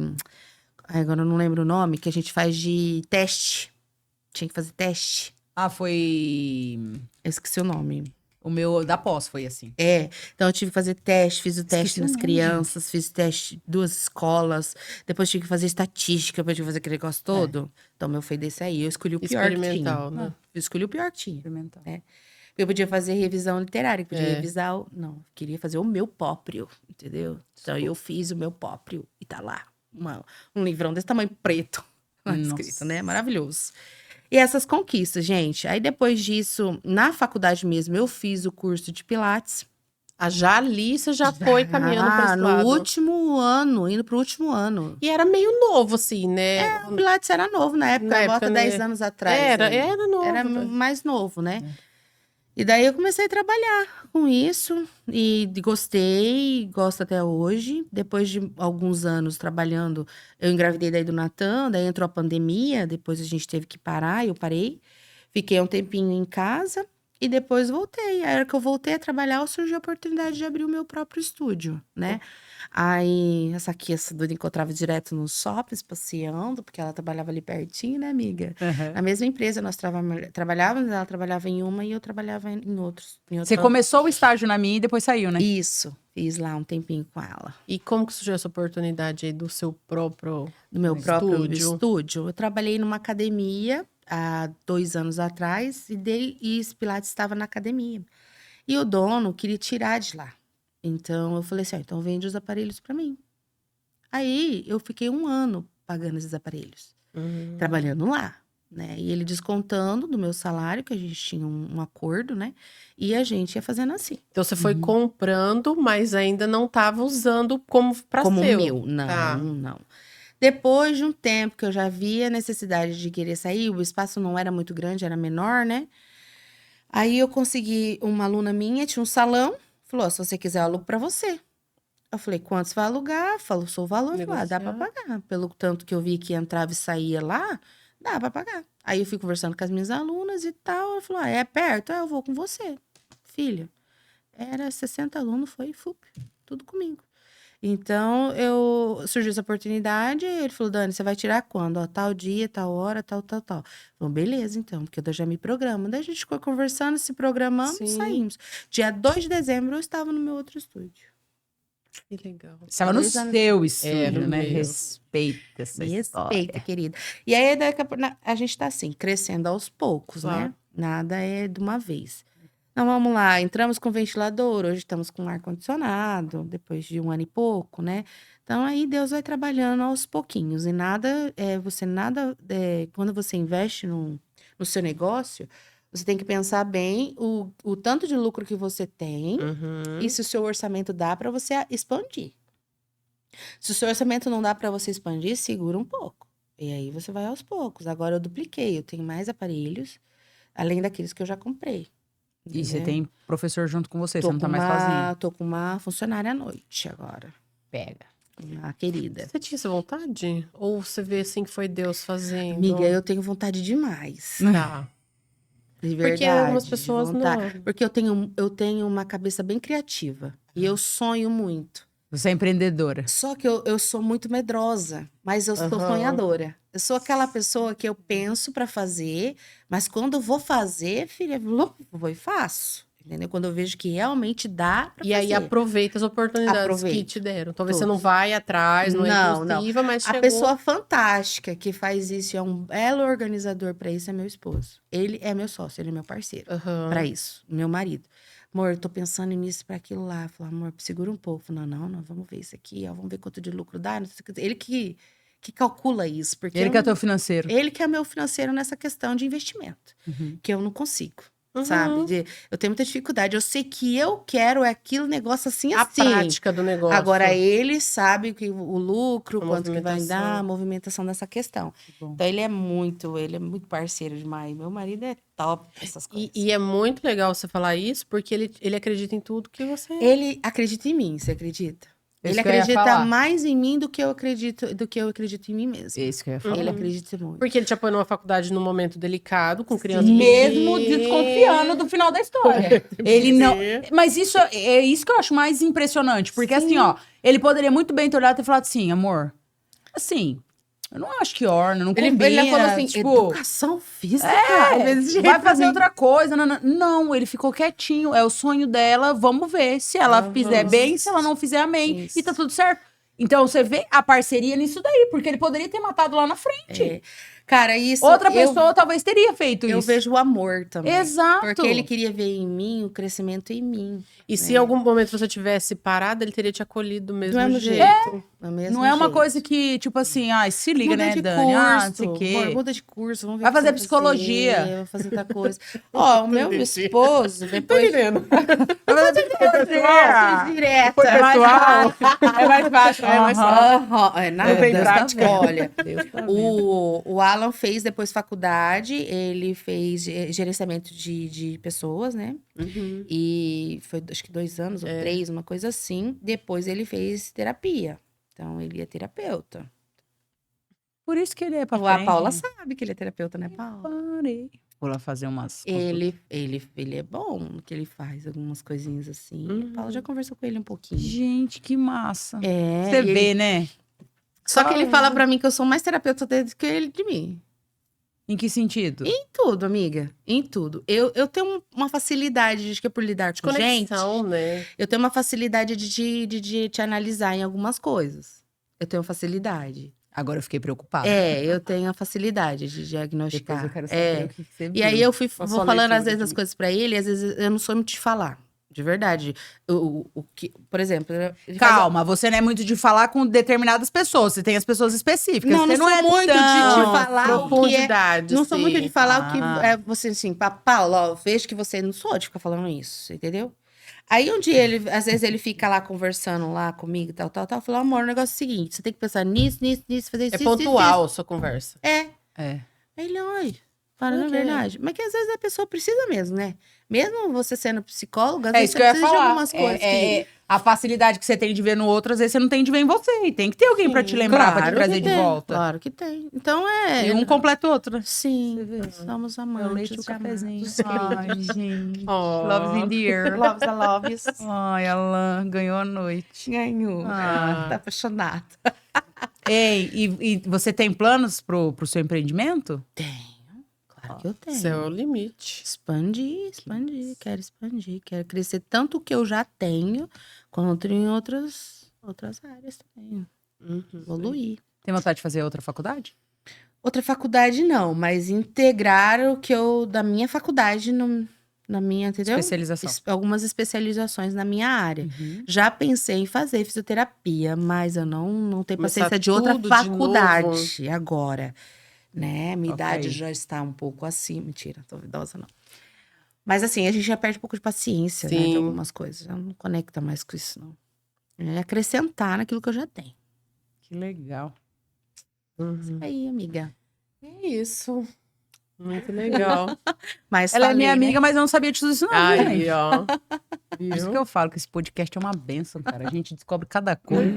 Ai, agora eu não lembro o nome, que a gente faz de teste. Tinha que fazer teste. Ah, foi... Eu esqueci o nome. O meu da pós foi assim. É, então eu tive que fazer teste, fiz o teste Esqueci o nas nome, crianças, fiz teste em 2 escolas, depois tive que fazer estatística, depois tive que fazer aquele negócio todo. Então, meu foi desse aí, eu escolhi o pior que tinha. Experimental, né? Eu escolhi o pior que tinha. Experimental. Eu podia fazer revisão literária, podia É. revisar o... Não, eu queria fazer o meu próprio, entendeu? Então, eu fiz o meu próprio e tá lá. Um livrão desse tamanho preto, lá escrito, Nossa. né? Maravilhoso. E essas conquistas, gente. Aí, depois disso, na faculdade mesmo, eu fiz o curso de Pilates. Ah, já ali você já foi caminhando pra esse no lado. último ano, indo pro último ano. E era meio novo, assim, né? O Pilates era novo na época, Na época, bota né? 10 anos atrás. Era aí. novo. Era mais novo, né? E daí eu comecei a trabalhar com isso e gostei, gosto até hoje. Depois de alguns anos trabalhando, eu engravidei daí do Natan, daí entrou a pandemia, depois a gente teve que parar, eu parei. Fiquei um tempinho em casa e depois voltei. A hora que eu voltei a trabalhar, surgiu a oportunidade de abrir o meu próprio estúdio, né? Aí, essa doida encontrava direto nos shoppings, passeando, porque ela trabalhava ali pertinho, né, amiga? Na mesma empresa nós trabalhávamos, ela trabalhava em uma e eu trabalhava em outros. Você começou o estágio na minha e depois saiu, né? Isso, fiz lá um tempinho com ela. E como que surgiu essa oportunidade aí do seu próprio No meu próprio estúdio? estúdio, eu trabalhei numa academia há 2 anos atrás e esse Pilates estava na academia. E o dono queria tirar de lá. Então eu falei assim: então vende os aparelhos para mim. Aí eu fiquei 1 ano pagando esses aparelhos, trabalhando lá, né? E ele descontando do meu salário, que a gente tinha um acordo, né? E a gente ia fazendo assim. Então você foi comprando, mas ainda não estava usando como pra Como seu. meu. Não, Tá. não. Depois de um tempo que eu já via a necessidade de querer sair, o espaço não era muito grande, era menor, né? Aí eu consegui uma aluna minha, tinha um salão, falou: se você quiser, eu alugo pra você. Eu falei: quanto você vai alugar? Falou: sou o valor. Eu falei: dá pra pagar. Pelo tanto que eu vi que entrava e saía lá, dá pra pagar. Aí eu fui conversando com as minhas alunas e tal. Ela falou: é perto? Eu vou com você. Filha, era 60 alunos, foi tudo comigo. Então, surgiu essa oportunidade, ele falou: Dani, você vai tirar quando? Ó, tal dia, tal hora, tal. Falei: beleza, então, porque eu já me programo. Daí a gente ficou conversando, se programando, Sim. saímos. Dia 2 de dezembro, eu estava no meu outro estúdio. Que legal. Estava no 2 anos. seu estúdio, no né? meu. Respeita essa Me história. respeita, querida. E aí, daqui a pouco, a gente tá assim, crescendo aos poucos, Claro. né? Nada é de uma vez. Então, vamos lá, entramos com ventilador, hoje estamos com ar-condicionado, depois de 1 ano e pouco, né? Então, aí Deus vai trabalhando aos pouquinhos. E quando você investe no seu negócio, você tem que pensar bem o tanto de lucro que você tem e se o seu orçamento dá para você expandir. Se o seu orçamento não dá para você expandir, segura um pouco. E aí você vai aos poucos. Agora eu dupliquei, eu tenho mais aparelhos, além daqueles que eu já comprei. E você entendeu? tem professor junto com você, Tô você não tá com mais sozinha. Tô com uma funcionária à noite agora. Pega. Uma querida. Você tinha essa vontade? Ou você vê assim que foi Deus fazendo? Amiga, eu tenho vontade demais. Tá. De verdade. Porque algumas de pessoas vontade. não. Porque eu tenho uma cabeça bem criativa. E eu sonho muito. Você é empreendedora. Só que eu sou muito medrosa, mas eu sou Aham. sonhadora. Eu sou aquela pessoa que eu penso pra fazer, mas quando eu vou fazer, filha, vou e faço. Entendeu? Quando eu vejo que realmente dá pra E aí fazer. aproveita as oportunidades que Aproveito. te deram. Talvez você Todos. não vai atrás, não é Não, impulsiva, mas A chegou. pessoa fantástica que faz isso, é um belo organizador pra isso, é meu esposo. Ele é meu sócio, ele é meu parceiro Aham. pra isso, meu marido. Amor, eu tô pensando nisso pra aquilo lá. Falei: amor, segura um pouco. Não, vamos ver isso aqui, ó, vamos ver quanto de lucro dá. Não sei o que. Ele que calcula isso, porque Ele que é teu financeiro. ele que é meu financeiro nessa questão de investimento, que eu não consigo. Uhum. Sabe? Eu tenho muita dificuldade. Eu sei que eu quero aquele negócio assim, A assim. prática do negócio. Agora, ele sabe que o lucro, A quanto que vai movimentação. dar, a movimentação dessa questão. bom. Então, ele é muito parceiro demais. Meu marido é top essas coisas. E é muito legal você falar isso, porque ele acredita em tudo que você... Ele acredita em mim, você acredita? Ele que eu ia acredita falar. mais em mim do que eu acredito em mim mesmo. Isso que eu ia falar. Ele acredita muito. Porque ele te apoiou numa faculdade num momento delicado, com criança Mesmo pequena. desconfiando do final da história. Ele não. Mas isso é isso que eu acho mais impressionante. Porque assim, ó, ele poderia muito bem ter olhado e falado assim, amor, assim, eu não acho que orna, não combina. Ele falou assim, tipo, educação física. Desse jeito vai pra fazer mim. outra coisa. Não, ele ficou quietinho. É o sonho dela, vamos ver. Se ela fizer bem, se ela não fizer, amém. Isso. E tá tudo certo. Então você vê a parceria nisso daí, porque ele poderia ter matado lá na frente. É. Cara, isso... Outra pessoa talvez teria feito Eu isso. vejo o amor também. Exato. Porque ele queria ver em mim o crescimento em mim. E se em algum momento você tivesse parado, ele teria te acolhido do mesmo Do mesmo jeito. jeito. Do mesmo Não é uma jeito. coisa que, tipo assim, ai, se liga, Muda né, de Dani? Ah, não sei o curso, quê. amor, muda de curso, vamos ver Vai o que fazer você psicologia. fazer, vai fazer outra coisa. Ó, o meu esposo, depois... Vai fazer psicologia. Direta. Foi pessoal. É mais fácil, é mais fácil. Aham, é nada. Não tem Deus tá prática. vendo. Olha, Deus tá vendo. o Alan fez depois faculdade, ele fez gerenciamento de pessoas, né? Uhum. E foi acho que 2 anos ou 3, uma coisa assim. Depois ele fez terapia. Então ele é terapeuta. Por isso que ele é pra A frente. Paula sabe que ele é terapeuta, né, Paula? Parei. Vou lá fazer umas... Ele é bom no que ele faz, algumas coisinhas assim. A Paula já conversou com ele um pouquinho. Gente, que massa. É, Você e vê, ele- né? Só que ele fala pra mim que eu sou mais terapeuta dele do que ele de mim. Em que sentido? Em tudo, amiga. Em tudo. Eu tenho uma facilidade, acho que é por lidar com gente. Conexão, né? Eu tenho uma facilidade de te analisar em algumas coisas. Eu tenho facilidade. Agora eu fiquei preocupada. Eu tenho a facilidade de Depois diagnosticar. eu quero saber o que você viu. E aí eu vou sua falando leitura às vezes de as mim. coisas pra ele, e às vezes eu não sou muito de falar. De verdade. O que, por exemplo, ele faz- Calma, você não é muito de falar com determinadas pessoas. Você tem as pessoas específicas. Não, você não não sou é muito de tão... falar o que é. Profundidade, Não sou muito de falar o que Ah. é você assim, Paula, ó, vejo que você não sou de ficar falando isso, entendeu? Aí um dia ele, às vezes ele fica lá conversando lá comigo, tal, eu falo, amor, o negócio é o seguinte, você tem que pensar nisso, fazer isso, É isso, pontual a sua conversa. isso. É. É. Aí ele, oi, para na Ok. verdade. Mas que às vezes a pessoa precisa mesmo, né? Mesmo você sendo psicóloga, às É vezes isso que eu ia você precisa de falar. algumas coisas que... A facilidade que você tem de ver no outro, às vezes você não tem de ver em você. E tem que ter alguém pra te lembrar, pra te Claro trazer que de tem, volta. Claro que tem. Então E um completa o outro, né? Sim, Você vê? somos É o amantes. leite e o cafezinho. amados. Ai, gente. Oh. Loves in the air. Loves a loves. Ai, Alan ganhou a noite. Ganhou. Ah. Tá apaixonado. Ei, e você tem planos pro seu empreendimento? Tenho. Claro que eu tenho. Esse é o limite. Expandir. Quero expandir. Quero crescer tanto que eu já tenho, quanto em outras áreas também. Evoluir. Tem vontade de fazer outra faculdade? Outra faculdade não, mas integrar o que eu da minha faculdade na minha, entendeu? Especialização. Algumas especializações na minha área. Uhum. Já pensei em fazer fisioterapia, mas eu não tenho Começar paciência de outra tudo de faculdade agora, né? Minha Ok. idade já está um pouco acima. Mentira, tô idosa não. Mas assim, a gente já perde um pouco de paciência, né? De Sim. algumas coisas. Já não conecta mais com isso, não. É acrescentar naquilo que eu já tenho. Que legal. Uhum. Aí, amiga. É isso. Muito legal. Mas Ela é falei, minha né? amiga, mas eu não sabia de tudo isso, não. viu, gente? Aí, ó. Por isso Viu? que eu falo que esse podcast é uma benção, cara. A gente descobre cada coisa.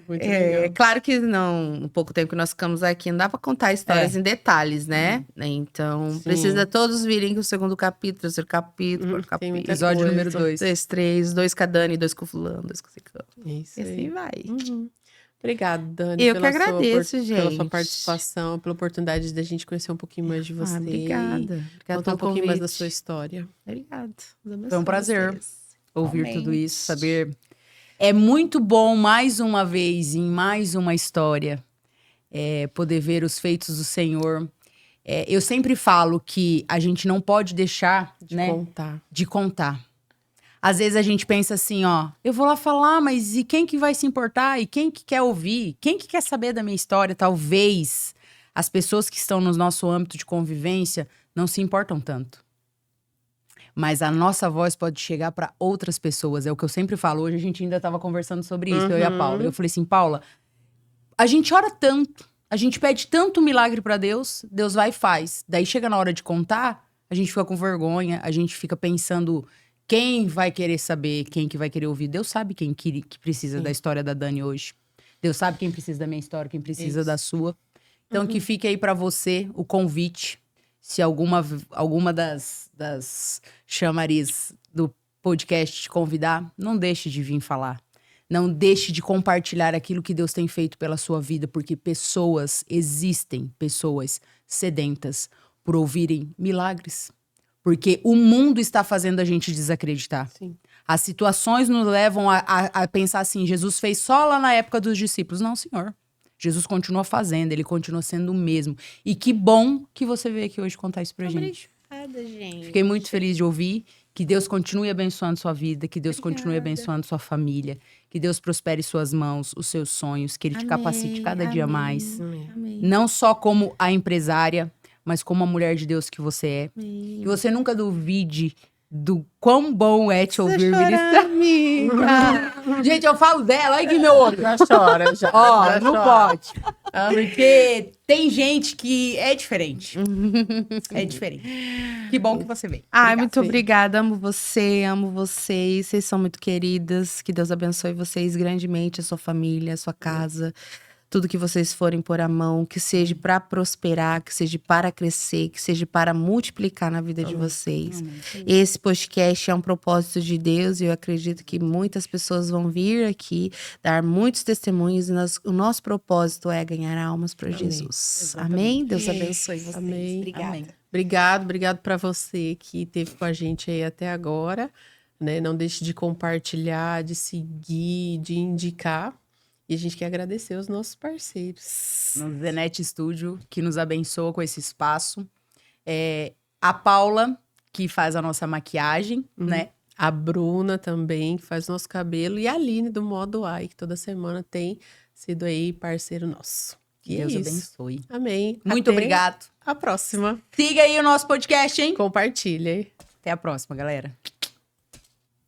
Muito É, legal. claro que não, no pouco tempo que nós ficamos aqui, não dá pra contar histórias em detalhes, né? Então, Sim. precisa todos virem com o segundo capítulo, terceiro capítulo, quarto Tem capítulo. muita Episódio coisa. número 2. 2, 3, 2 com a Dani, 2 com o fulano, 2 com o ciclano. É isso E assim aí. vai. Uhum. Obrigada, Dani. Eu que pela sua agradeço, pela sua gente. participação, pela oportunidade da gente conhecer um pouquinho mais de você. Obrigada. Obrigada Contar pelo um pouquinho mais da convite. sua história. Obrigada. Deus abençoe Foi um prazer. vocês. Ouvir Igualmente. tudo isso, saber. É muito bom, mais uma vez, em mais uma história, poder ver os feitos do Senhor. Eu sempre falo que a gente não pode deixar, De né, contar. de contar. Às vezes a gente pensa assim, ó, eu vou lá falar, mas e quem que vai se importar? E quem que quer ouvir? Quem que quer saber da minha história? Talvez as pessoas que estão no nosso âmbito de convivência não se importam tanto. Mas a nossa voz pode chegar para outras pessoas. É o que eu sempre falo. Hoje a gente ainda estava conversando sobre isso, eu e a Paula. Eu falei assim, Paula, a gente ora tanto, a gente pede tanto milagre para Deus, Deus vai e faz. Daí chega na hora de contar, a gente fica com vergonha, a gente fica pensando Quem vai querer saber, quem que vai querer ouvir? Deus sabe quem que precisa da história da Dani hoje. Deus sabe quem precisa da minha história, quem precisa da sua. Então, que fique aí pra você o convite. Se alguma das chamariz do podcast te convidar, não deixe de vir falar. Não deixe de compartilhar aquilo que Deus tem feito pela sua vida, porque existem pessoas sedentas por ouvirem milagres. Porque o mundo está fazendo a gente desacreditar. Sim. As situações nos levam a pensar assim, Jesus fez só lá na época dos discípulos. Não, Senhor. Jesus continua fazendo, ele continua sendo o mesmo. E que bom que você veio aqui hoje contar isso pra gente. Obrigada, gente. Fiquei muito feliz de ouvir. Que Deus continue abençoando sua vida, que Deus continue abençoando sua família, que Deus prospere suas mãos, os seus sonhos, que Ele te capacite cada dia mais. Amém. Não só como a empresária, mas como a mulher de Deus que você é. Amém. Que você nunca duvide do quão bom é te ouvir chorar, ministrar. amiga. Gente, eu falo dela, olha aqui meu olho. Já chora, já. Ó, já não chora. pode. Porque tem gente que é diferente. É diferente. Que bom que você veio. Ai, Obrigada. muito obrigada. Amo você, amo vocês. Vocês são muito queridas. Que Deus abençoe vocês grandemente, a sua família, a sua casa. Tudo que vocês forem pôr a mão, que seja para prosperar, que seja para crescer, que seja para multiplicar na vida de vocês. Esse podcast é um propósito de Deus e eu acredito que muitas pessoas vão vir aqui dar muitos testemunhos e o nosso propósito é ganhar almas para Jesus. Amém? Deus abençoe vocês. Amém. Obrigada. Amém. Obrigado para você que esteve com a gente aí até agora, né? Não deixe de compartilhar, de seguir, de indicar. E a gente quer agradecer os nossos parceiros. No Zenete Studio, que nos abençoa com esse espaço. A Paula, que faz a nossa maquiagem, né? A Bruna também, que faz nosso cabelo. E a Aline, do Modo Ai, que toda semana tem sido aí parceiro nosso. Que E Deus é isso. abençoe. Amém. Muito Até obrigado. a próxima. Siga aí o nosso podcast, hein? Compartilha. Até a próxima, galera.